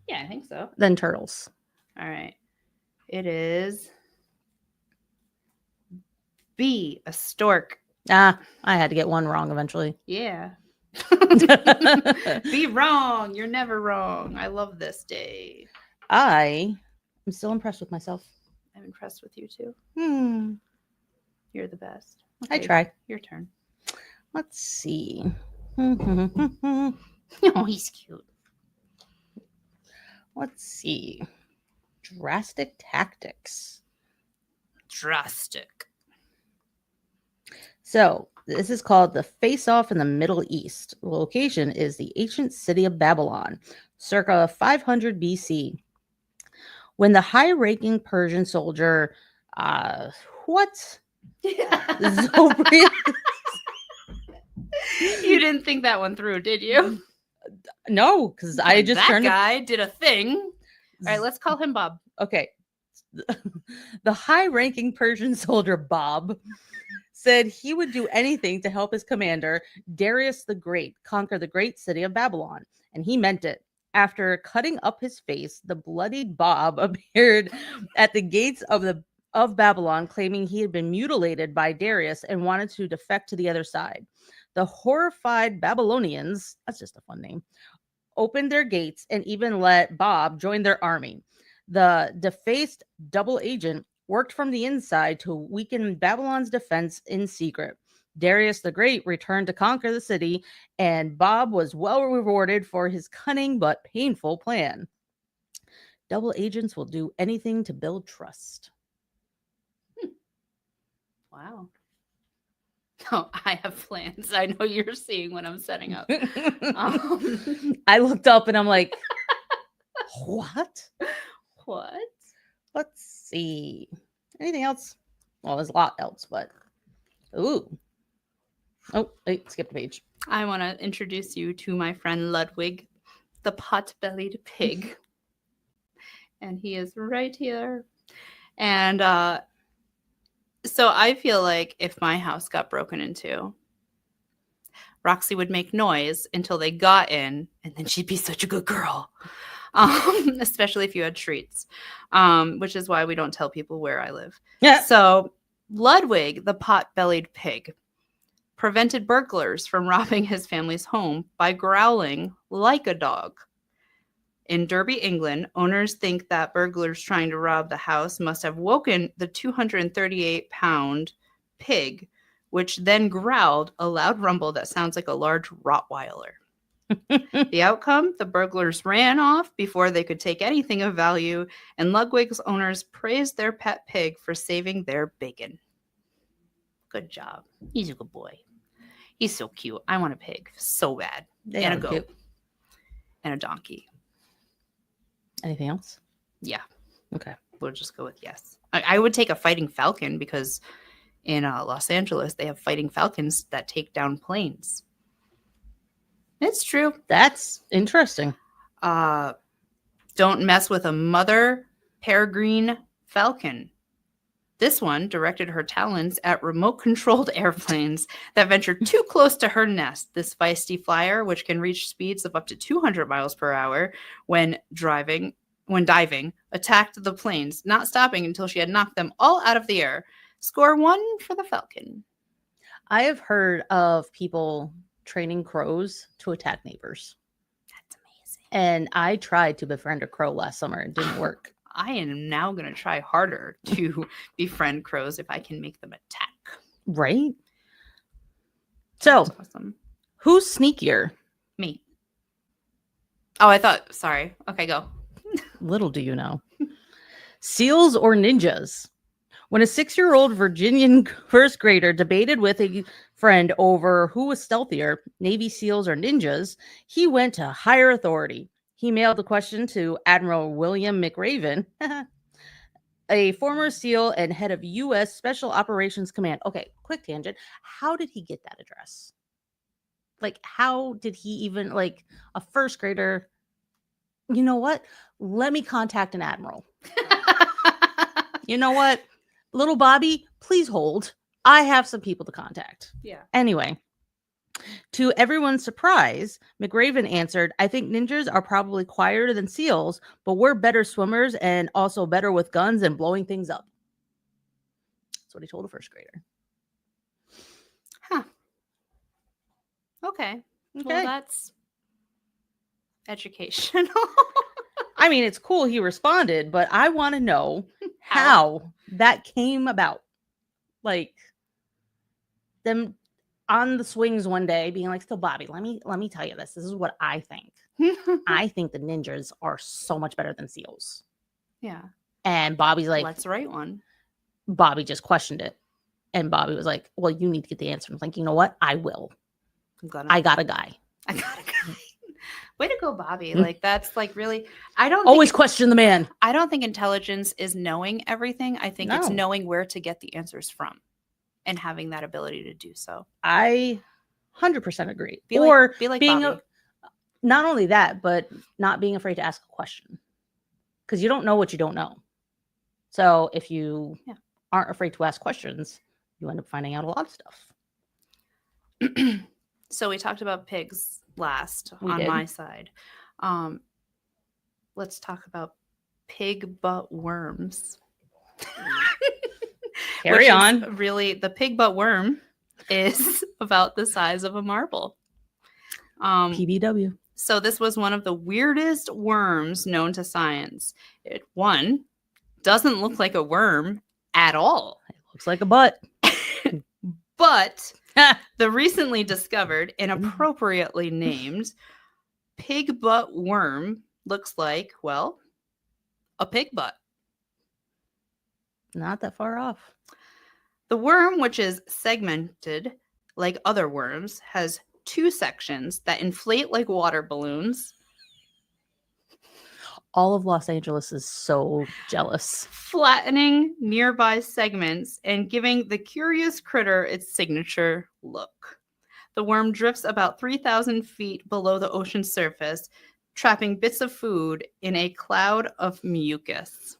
Yeah, I think so. Then turtles. All right. It is B, a stork. I had to get one wrong eventually. Yeah. Be wrong. You're never wrong. I love this day. I am still impressed with myself. I'm impressed with you too. Hmm. You're the best. I try. Your turn. Let's see. Oh, he's cute. Let's see. Drastic tactics. Drastic. So this is called the Face-Off in the Middle East. The location is the ancient city of Babylon, circa 500 BC. When the high-ranking Persian soldier, what? Zobri- You didn't think that one through, did you? No, because I just that turned. guy did a thing. All right, let's call him Bob. Okay. The high-ranking Persian soldier Bob said he would do anything to help his commander, Darius the Great, conquer the great city of Babylon. And he meant it. After cutting up his face, the bloodied Bob appeared at the gates of Babylon, claiming he had been mutilated by Darius and wanted to defect to the other side. The horrified Babylonians, that's just a fun name, opened their gates and even let Bob join their army. The defaced double agent worked from the inside to weaken Babylon's defense in secret. Darius the Great returned to conquer the city, and Bob was well rewarded for his cunning but painful plan. Double agents will do anything to build trust. Wow. No, I have plans. I know you're seeing what I'm setting up. I looked up and I'm like, what? What? Let's see. Anything else? Well, there's a lot else, but ooh. Oh, wait, skip the page. I want to introduce you to my friend Ludwig, the pot-bellied pig. And he is right here. And so I feel like if my house got broken into, Roxy would make noise until they got in, and then she'd be such a good girl. Especially if you had treats, which is why we don't tell people where I live. Yeah. So Ludwig, the pot-bellied pig, prevented burglars from robbing his family's home by growling like a dog. In Derby, England, owners think that burglars trying to rob the house must have woken the 238-pound pig, which then growled a loud rumble that sounds like a large Rottweiler. The outcome, the burglars ran off before they could take anything of value, and Ludwig's owners praised their pet pig for saving their bacon. Good job. He's a good boy. He's so cute. I want a pig so bad. They and are a goat. cute. And a donkey. Anything else? Yeah. Okay. We'll just go with yes. I would take a fighting falcon because in Los Angeles, they have fighting falcons that take down planes. It's true. That's interesting. Don't mess with a mother peregrine falcon. This one directed her talons at remote-controlled airplanes that ventured too close to her nest. This feisty flyer, which can reach speeds of up to 200 miles per hour when diving, attacked the planes, not stopping until she had knocked them all out of the air. Score 1 for the falcon. I have heard of people training crows to attack neighbors. That's amazing. And I tried to befriend a crow last summer. It didn't work. I am now going to try harder to befriend crows if I can make them attack. Right? So, That's awesome. Who's sneakier? Me. Oh, I thought, sorry. Okay, go. Little do you know. Seals or ninjas? When a 6-year-old Virginian first grader debated with a friend over who was stealthier, Navy SEALs or ninjas, he went to higher authority. He mailed the question to Admiral William McRaven, a former SEAL and head of U.S. Special Operations Command. Okay, quick tangent. How did he get that address? Like, how did he even, like, a first grader? You know what? Let me contact an admiral. You know what? Little Bobby, please hold. I have some people to contact. Yeah. Anyway, to everyone's surprise, McRaven answered, I think ninjas are probably quieter than SEALs, but we're better swimmers and also better with guns and blowing things up. That's what he told a first grader. Huh. Okay. Well, that's educational. I mean, it's cool he responded, but I want to know How? how that came about. Like them on the swings one day being like, "So Bobby, let me tell you this. This is what I think. I think the ninjas are so much better than seals." Yeah. And Bobby's like, Let's write one. Bobby just questioned it. And Bobby was like, "Well, you need to get the answer." I'm like, "You know what? I will. I got a guy." I got a guy. Way to go, Bobby. Mm. Like, that's like really, I don't Always think, question the man. I don't think intelligence is knowing everything. I think it's No. knowing where to get the answers from and having that ability to do so. I 100% agree. Be Or like being Bobby. not only that, but not being afraid to ask a question. Because you don't know what you don't know. So if you aren't afraid to ask questions, you end up finding out a lot of stuff. So we talked about pigs last on my side. Let's talk about pig butt worms. Carry on. Really, the pig butt worm is about the size of a marble. PBW. So this was one of the weirdest worms known to science. It, one, doesn't look like a worm at all. It looks like a butt. But the recently discovered and appropriately named pig butt worm looks like, well, a pig butt. Not that far off. The worm, which is segmented like other worms, has two sections that inflate like water balloons. All of Los Angeles is so jealous. Flattening nearby segments and giving the curious critter its signature look. The worm drifts about 3,000 feet below the ocean surface, trapping bits of food in a cloud of mucus.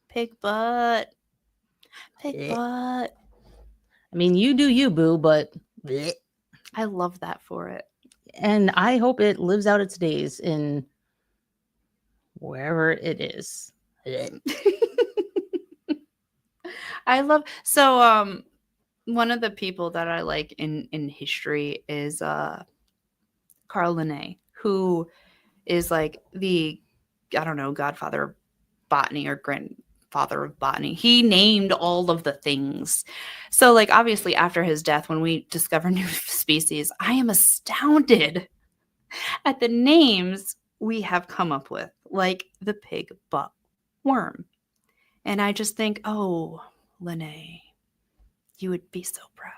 Pig butt. Pig butt. I mean, you do you, boo, but I love that for it. And I hope it lives out its days in wherever it is. I love one of the people that I like in history is Carl Linné, who is like the, I don't know, godfather of botany or grandfather of botany. He named all of the things. So like obviously after his death, when we discover new species, I am astounded at the names we have come up with, like the pig butt worm. And I just think, oh, Linné, you would be so proud.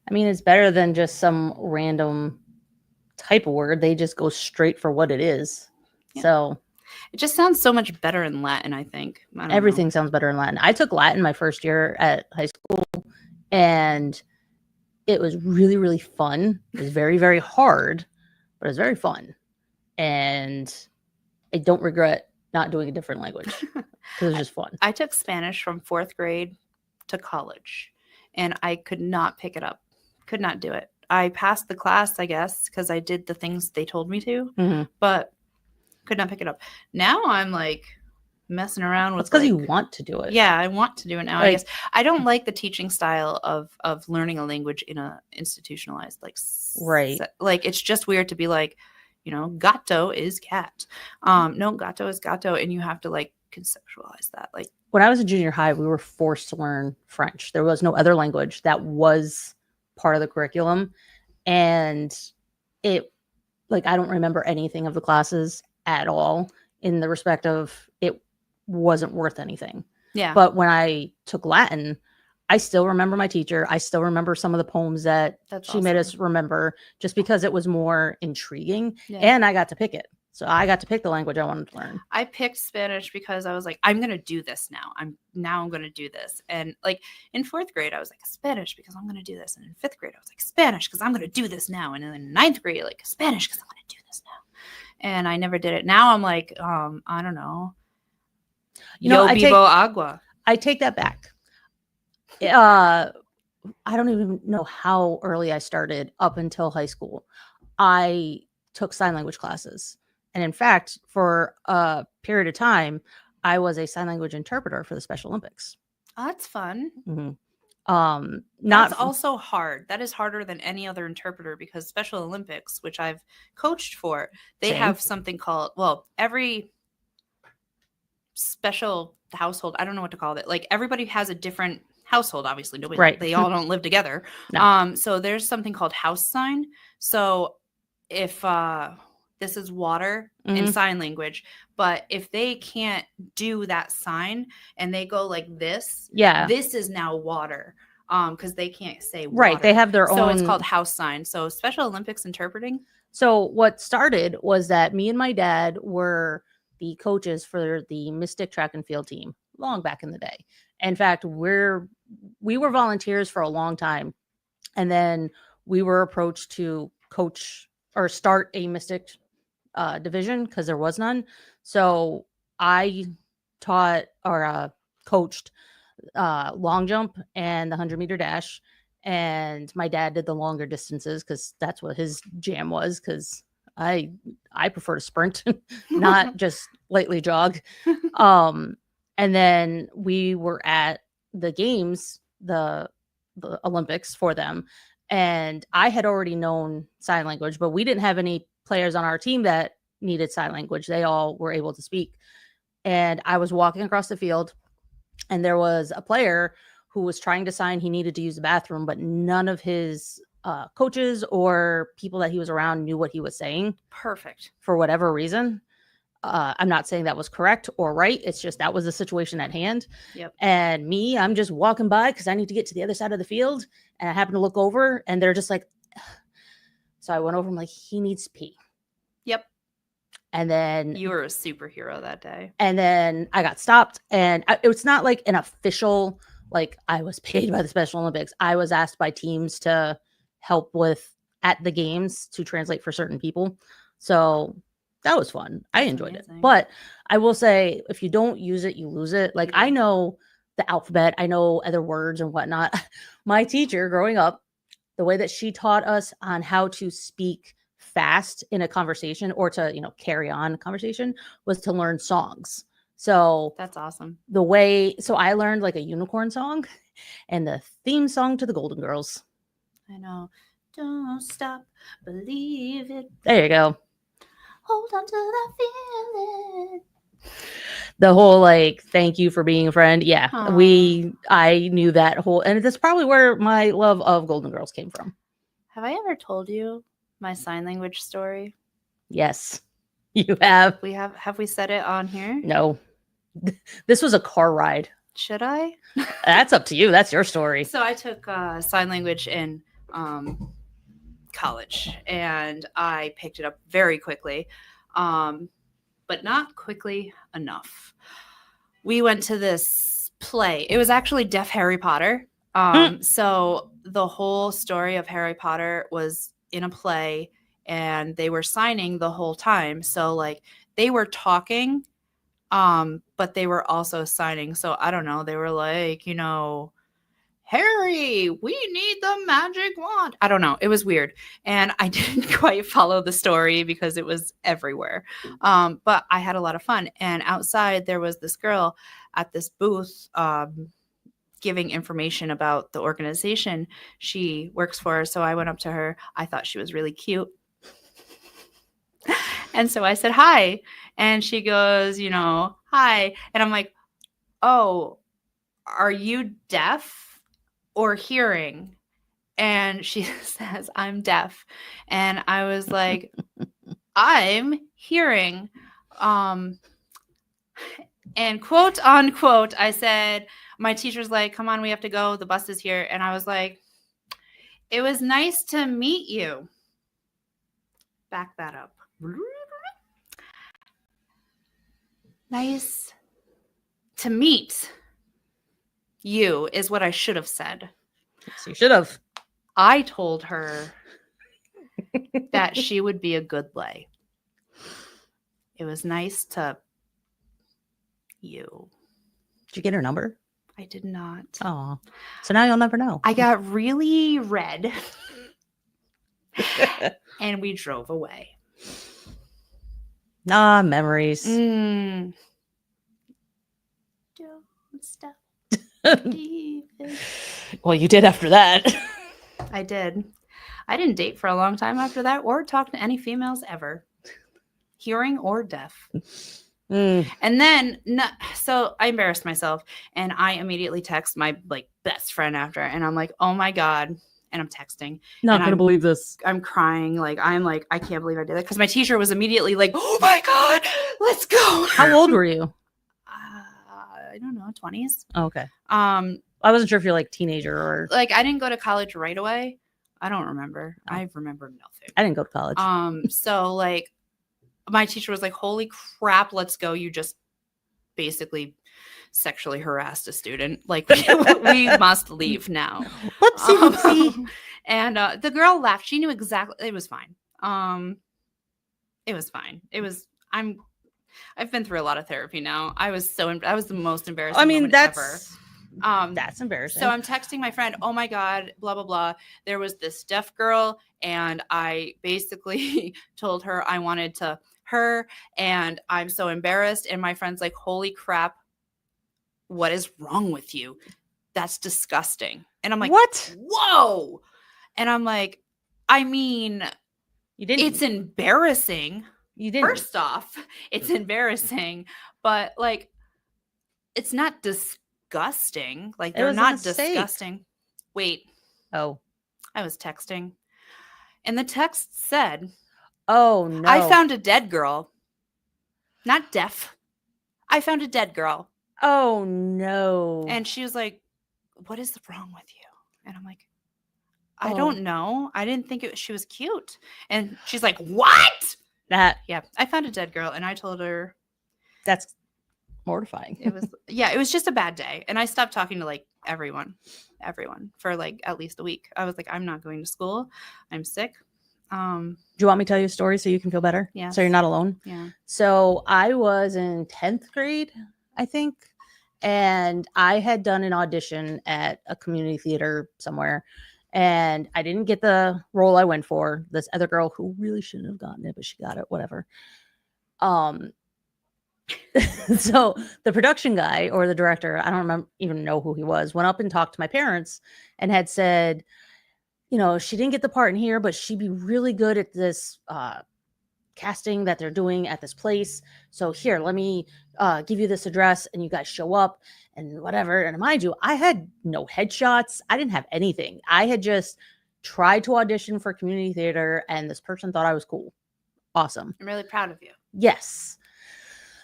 I mean, it's better than just some random type of word. They just go straight for what it is. Yeah. So it just sounds so much better in Latin, I think. Everything sounds better in Latin. I took Latin my first year at high school, and it was really, really fun. It was very, very hard, but it was very fun. And I don't regret not doing a different language because it was just fun. I took Spanish from 4th grade to college, and I could not pick it up. Could not do it. I passed the class, I guess, because I did the things they told me to, but could not pick it up. Now I'm like messing around with, because you want to do it. Yeah, I want to do it now. Like, I guess I don't like the teaching style of learning a language in a institutionalized like it's just weird to be like, you know, gato is cat. No, gato is gato, and you have to like conceptualize that. Like when I was in junior high, we were forced to learn French. There was no other language that was part of the curriculum, and it, like, I don't remember anything of the classes at all in the respect of it wasn't worth anything. Yeah. But when I took Latin, I still remember my teacher. I still remember some of the poems that she made us remember, just because it was more intriguing. Yeah. And I got to pick it. So I got to pick the language I wanted to learn. I picked Spanish because I was like, I'm going to do this now. I'm going to do this. And like in 4th grade, I was like, Spanish because I'm going to do this. And in 5th grade, I was like, Spanish because I'm going to do this now. And in 9th grade, like Spanish because I'm going to do this now. And I never did it. Now I'm like, I don't know. Yo vivo agua. I take that back. I don't even know how early I started up until high school. I took sign language classes. And in fact, for a period of time, I was a sign language interpreter for the Special Olympics. Oh, that's fun. Not That's also hard. That is harder than any other interpreter because Special Olympics, which I've coached for, they Same. have something called, well, every special household, I don't know what to call it. Like everybody has a different household, obviously. Nobody, Right. they all don't live together. No. So there's something called house sign. So if this is water in sign language, but if they can't do that sign and they go like this, Yeah. this is now water. Because they can't say water. Right. They have their own. So it's called house sign. So Special Olympics interpreting. So what started was that me and my dad were the coaches for the Mystic track and field team long back in the day. In fact, we were volunteers for a long time. And then we were approached to coach or start a Mystic division because there was none. So I taught or coached long jump and the 100-meter dash. And my dad did the longer distances because that's what his jam was. Because I prefer to sprint, not just lightly jog. And then we were at the games, the Olympics for them, and I had already known sign language, but we didn't have any players on our team that needed sign language. They all were able to speak. And I was walking across the field, and there was a player who was trying to sign. He needed to use the bathroom, but none of his coaches or people that he was around knew what he was saying. Perfect. For whatever reason. I'm not saying that was correct or right. It's just that was the situation at hand. Yep. And me, I'm just walking by because I need to get to the other side of the field. And I happen to look over and they're just like, so I went over. I'm like, he needs to pee. Yep. And then you were a superhero that day. And then I got stopped. And it was not like an official, like I was paid by the Special Olympics. I was asked by teams to help with at the games to translate for certain people. So that was fun. I enjoyed it. But I will say, if you don't use it, you lose it. Like I know the alphabet, I know other words and whatnot. My teacher growing up, the way that she taught us on how to speak fast in a conversation or to, carry on a conversation was to learn songs. So that's awesome. So I learned like a unicorn song and the theme song to the Golden Girls. I know. Don't stop, believe it. There you go. Hold on to that feeling. The whole like, thank you for being a friend. Yeah, I knew that whole, and that's probably where my love of Golden Girls came from. Have I ever told you my sign language story? Yes, you have. Have we said it on here? No, this was a car ride. Should I? That's up to you. That's your story. So I took sign language in college and I picked it up very quickly, but not quickly enough. We went to this play. It was actually Deaf Harry Potter. So the whole story of Harry Potter was in a play and they were signing the whole time. So like they were talking, but they were also signing. So I don't know. They were like, Harry, we need the magic wand. I don't know. It was weird. And I didn't quite follow the story because it was everywhere. But I had a lot of fun. And outside there was this girl at this booth giving information about the organization she works for. So I went up to her. I thought she was really cute. And so I said, hi. And she goes, hi. And I'm like, oh, are you deaf or hearing? And she says, I'm deaf. And I was like, I'm hearing. And quote unquote, I said, my teacher's like, come on, we have to go. The bus is here. And I was like, it was nice to meet you. Back that up. Nice to meet you is what I should have said. Yes, you should have. I told her that she would be a good lay. It was nice to you. Did you get her number? I did not. Oh, so now you'll never know. I got really red and we drove away. Memories. Don't stop. Believe it. Well, you did after that. I did. I didn't date for a long time after that or talk to any females ever, hearing or deaf. Mm. And then, so I embarrassed myself and I immediately text my like best friend after, and I'm like, oh my God. And I'm texting. Not and gonna believe this. I'm crying. Like, I'm like, I can't believe I did that. Because my teacher was immediately like, oh my God, let's go. How old were you? I don't know, 20s. Oh, okay. I wasn't sure if you're like teenager or like, I didn't go to college right away. I don't remember. Oh. I remember nothing. I didn't go to college. So like my teacher was like, holy crap, let's go. You just basically sexually harassed a student. Like we must leave now. Whoopsie. And the girl laughed. She knew exactly. It was fine. It was fine. I've been through a lot of therapy now. I was the most embarrassing. I mean, ever. That's embarrassing. So I'm texting my friend, oh my God, blah, blah, blah. There was this deaf girl, and I basically told her I wanted to her, and I'm so embarrassed. And my friend's like, holy crap, what is wrong with you? That's disgusting. And I'm like, what? Whoa. And I'm like, I mean, you didn't. It's embarrassing. You didn't. First off, it's embarrassing, but like, it's not disgusting. Like, they're not disgusting. Wait. Oh. I was texting. And the text said, oh, no. I found a dead girl. Not deaf. I found a dead girl. Oh, no. And she was like, what is wrong with you? And I'm like, I don't know. I didn't think she was cute. And she's like, what? Yeah, I found a dead girl, and I told her. That's mortifying. It was just a bad day. And I stopped talking to like everyone for like at least a week. I was like, I'm not going to school. I'm sick. Do you want me to tell you a story so you can feel better? Yeah. So you're not alone? Yeah. So I was in 10th grade, I think. And I had done an audition at a community theater somewhere. And I didn't get the role I went for. This other girl who really shouldn't have gotten it, but she got it, whatever. So the production guy or the director, I don't even know who he was, went up and talked to my parents and had said, you know, she didn't get the part in here, but she'd be really good at this casting that they're doing at this place. So here, let me give you this address and you guys show up and whatever. And mind you, I had no headshots. I didn't have anything. I had just tried to audition for community theater, and this person thought I was cool. Awesome. I'm really proud of you. Yes.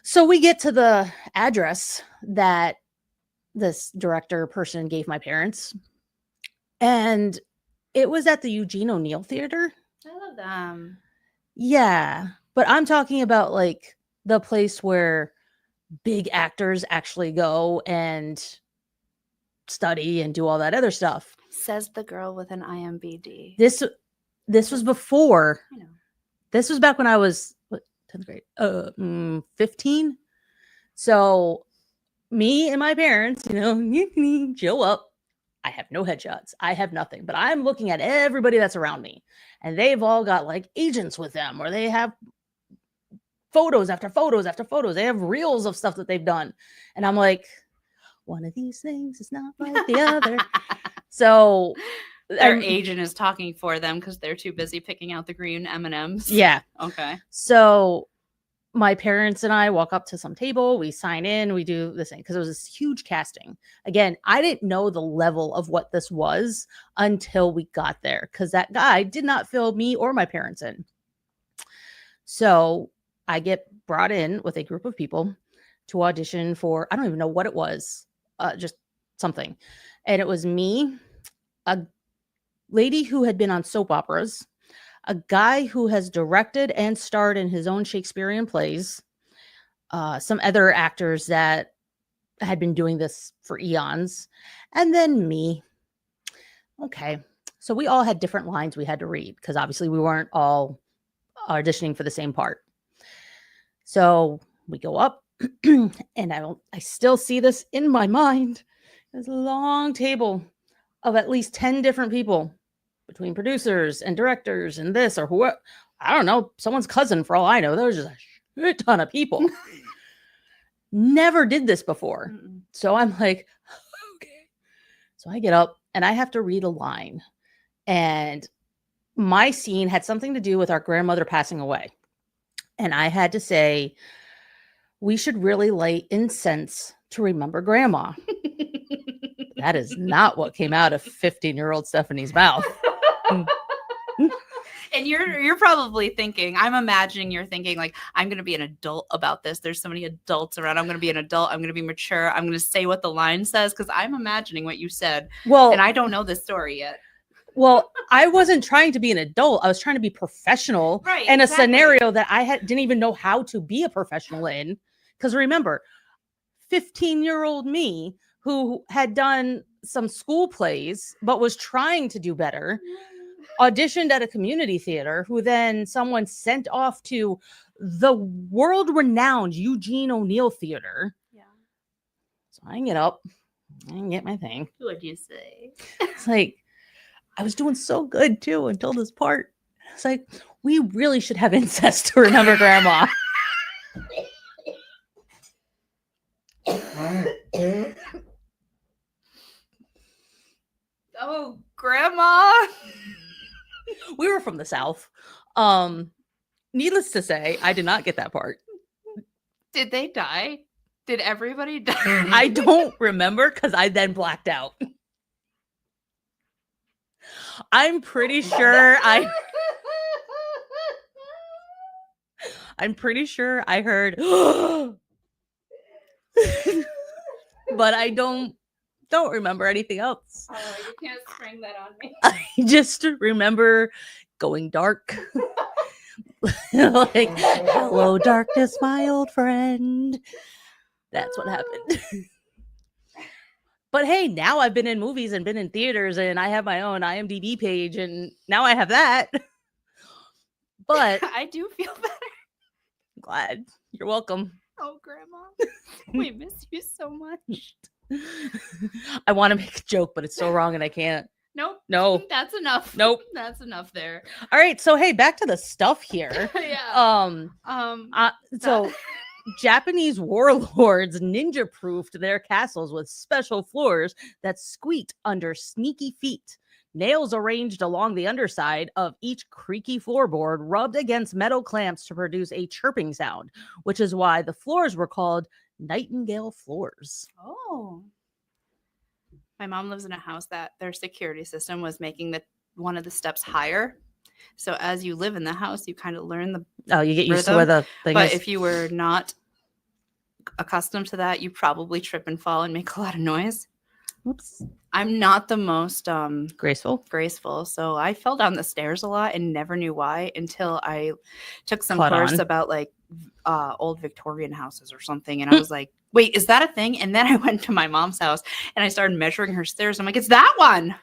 So we get to the address that this director person gave my parents, and it was at the Eugene O'Neill Theater. I love them. Yeah, but I'm talking about like the place where big actors actually go and study and do all that other stuff. Says the girl with an IMBD. This was before. I know. This was back when I was 10th grade, 15. So me and my parents, you know, show up. I have no headshots. I have nothing, but I'm looking at everybody that's around me, and they've all got like agents with them, or they have photos after photos after photos. They have reels of stuff that they've done. And I'm like, one of these things is not like the other. So their agent is talking for them because they're too busy picking out the green M&Ms. Yeah. Okay. So my parents and I walk up to some table, we sign in, we do this thing because it was this huge casting. Again, I didn't know the level of what this was until we got there because that guy did not fill me or my parents in. So I get brought in with a group of people to audition for, I don't even know what it was, just something. And it was me, a lady who had been on soap operas, a guy who has directed and starred in his own Shakespearean plays, some other actors that had been doing this for eons, and then me. Okay. So we all had different lines we had to read because obviously we weren't all auditioning for the same part. So we go up and I still see this in my mind. There's a long table of at least 10 different people between producers and directors and this or whoever. I don't know, someone's cousin for all I know. There's just a shit ton of people. Never did this before. So I'm like, okay. So I get up and and I have to read a line. And my scene had something to do with our grandmother passing away. And I had to say, we should really light incense to remember grandma. That is not what came out of 15-year-old Stephanie's mouth. And you're probably thinking, I'm imagining you're thinking like, I'm going to be an adult about this. There's so many adults around. I'm going to be an adult. I'm going to be mature. I'm going to say what the line says because I'm imagining what you said. Well, and I don't know this story yet. Well, I wasn't trying to be an adult. I was trying to be professional in a scenario that I didn't even know how to be a professional in. Because remember, 15-year-old me who had done some school plays but was trying to do better, auditioned at a community theater, who then someone sent off to the world-renowned Eugene O'Neill Theater. Yeah. So I can get up and get my thing. What'd you say? It's like, I was doing so good too until this part. It's like, we really should have incest to remember grandma. Oh, grandma. We were from the South. Needless to say, I did not get that part. Did they die? Did everybody die? I don't remember because I then blacked out. I'm pretty sure I'm pretty sure I heard but I don't remember anything else. Oh, you can't spring that on me. I just remember going dark. Like, hello darkness, my old friend. That's what happened. But hey, now I've been in movies and been in theaters and I have my own IMDb page and now I have that. But I do feel better. I'm glad. You're welcome. Oh, grandma. We miss you so much. I want to make a joke, but it's so wrong and I can't. Nope. No. That's enough. Nope. That's enough there. All right. So hey, back to the stuff here. Yeah. So Japanese warlords ninja-proofed their castles with special floors that squeaked under sneaky feet. Nails arranged along the underside of each creaky floorboard rubbed against metal clamps to produce a chirping sound, which is why the floors were called nightingale floors. Oh. My mom lives in a house that their security system was making one of the steps higher. So as you live in the house, you kind of learn the you get used to where the thing is. But if you were not accustomed to that, you probably trip and fall and make a lot of noise. Oops. I'm not the most graceful. So I fell down the stairs a lot and never knew why until I took some course about like old Victorian houses or something. And I was like, wait, is that a thing? And then I went to my mom's house and I started measuring her stairs. I'm like, it's that one.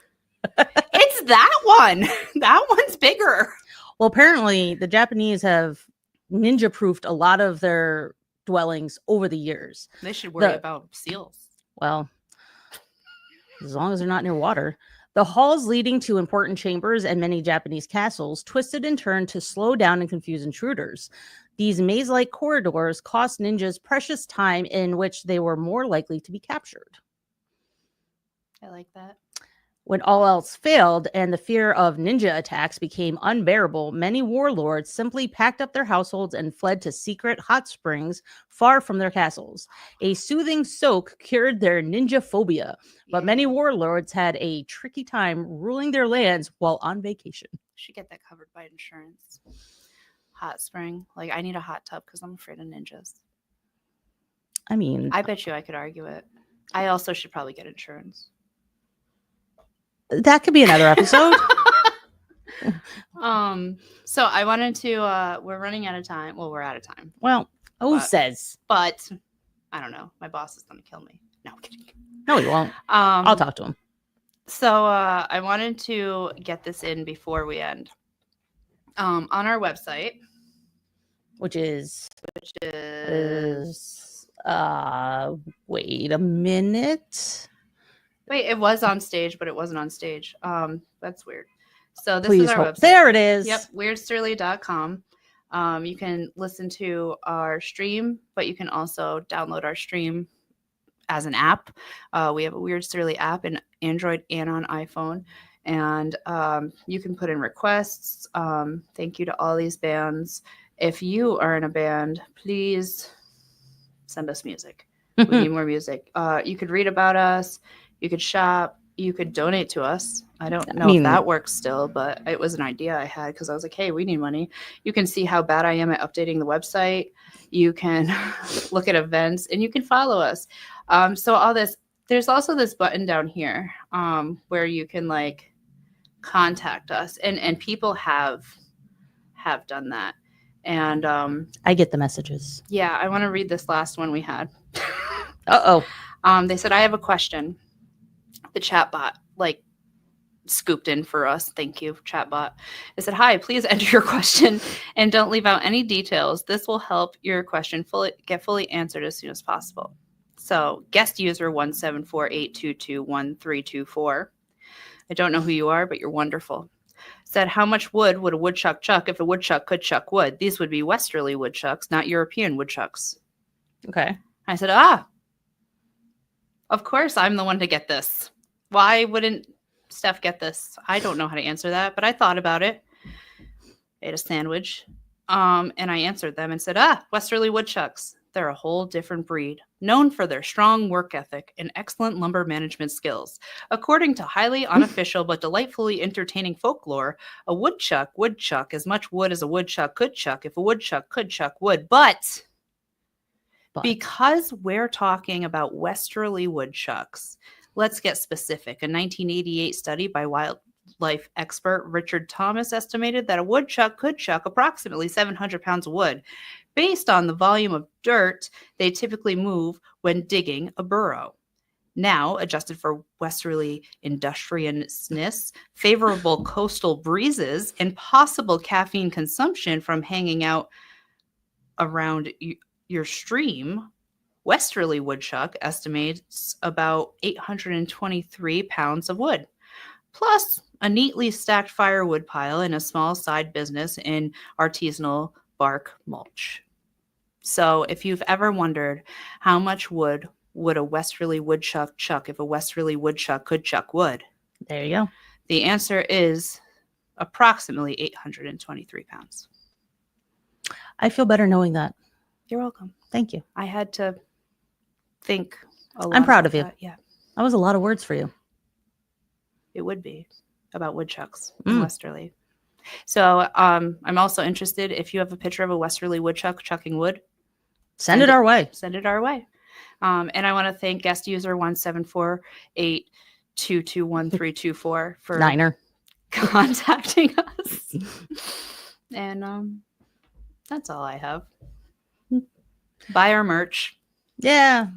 It's that one. That one's bigger. Well, apparently the Japanese have ninja-proofed a lot of their dwellings over the years. They should worry about seals. Well, as long as they're not near water. The halls leading to important chambers and many Japanese castles twisted and turned to slow down and confuse intruders. These maze-like corridors cost ninjas precious time in which they were more likely to be captured. I like that. When all else failed and the fear of ninja attacks became unbearable, many warlords simply packed up their households and fled to secret hot springs far from their castles. A soothing soak cured their ninja phobia, but many warlords had a tricky time ruling their lands while on vacation. Should get that covered by insurance. Hot spring. Like, I need a hot tub because I'm afraid of ninjas. I mean, I bet you I could argue it. I also should probably get insurance. That could be another episode. So I wanted to we're running out of time. Well, we're out of time. Well, who says? But I don't know. My boss is gonna kill me. No, I'm kidding. No, he won't. I'll talk to him. So I wanted to get this in before we end. On our website. Which is wait a minute. Wait, it was on stage, but it wasn't on stage. That's weird. So this is our website. There it is. Yep, weirdsterly.com. You can listen to our stream, but you can also download our stream as an app. We have a Weirdsterly app in Android and on iPhone. And you can put in requests. Thank you to all these bands. If you are in a band, please send us music. We need more music. You could read about us. You could shop. You could donate to us. I don't know if that works still, but it was an idea I had because I was like, hey, we need money. You can see how bad I am at updating the website. You can look at events and you can follow us. So all this, there's also this button down here where you can like contact us, and people have done that. And I get the messages. yeah, I want to read this last one we had. They said, I have a question. The chatbot like scooped in for us. Thank you, chatbot. It said, hi, please enter your question and don't leave out any details. This will help your question get fully answered as soon as possible. So guest user 17482211324. I don't know who you are, but you're wonderful. Said, how much wood would a woodchuck chuck if a woodchuck could chuck wood? These would be westerly woodchucks, not European woodchucks. Okay. I said, of course I'm the one to get this. Why wouldn't Steph get this? I don't know how to answer that, but I thought about it. Ate a sandwich. And I answered them and said, westerly woodchucks. They're a whole different breed, known for their strong work ethic and excellent lumber management skills. According to highly unofficial but delightfully entertaining folklore, a woodchuck would chuck as much wood as a woodchuck could chuck if a woodchuck could chuck wood. But because we're talking about westerly woodchucks, let's get specific. A 1988 study by wildlife expert Richard Thomas estimated that a woodchuck could chuck approximately 700 pounds of wood. Based on the volume of dirt they typically move when digging a burrow. Now, adjusted for westerly industriousness, favorable coastal breezes, and possible caffeine consumption from hanging out around your stream, westerly woodchuck estimates about 823 pounds of wood, plus a neatly stacked firewood pile and a small side business in artisanal bark mulch. So if you've ever wondered how much wood would a westerly woodchuck chuck if a westerly woodchuck could chuck wood, there you go. The answer is approximately 823 pounds. I feel better knowing that. You're welcome. Thank you. I had to think a lot. I'm proud of you. That. Yeah. That was a lot of words for you. It would be about woodchucks in westerly. So I'm also interested if you have a picture of a westerly woodchuck chucking wood. Send it our way. Send it our way. And I want to thank guest user 17482211324 for Niner contacting us. And that's all I have. Buy our merch. Yeah.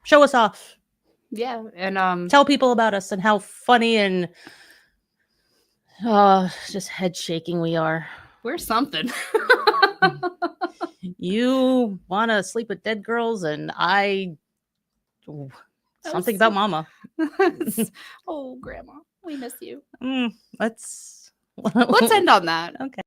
Show us off. Yeah. And tell people about us and how funny and just head shaking we are. We're something. You want to sleep with dead girls, and something about mama. Oh, Grandma, we miss you. Let's end on that. Okay.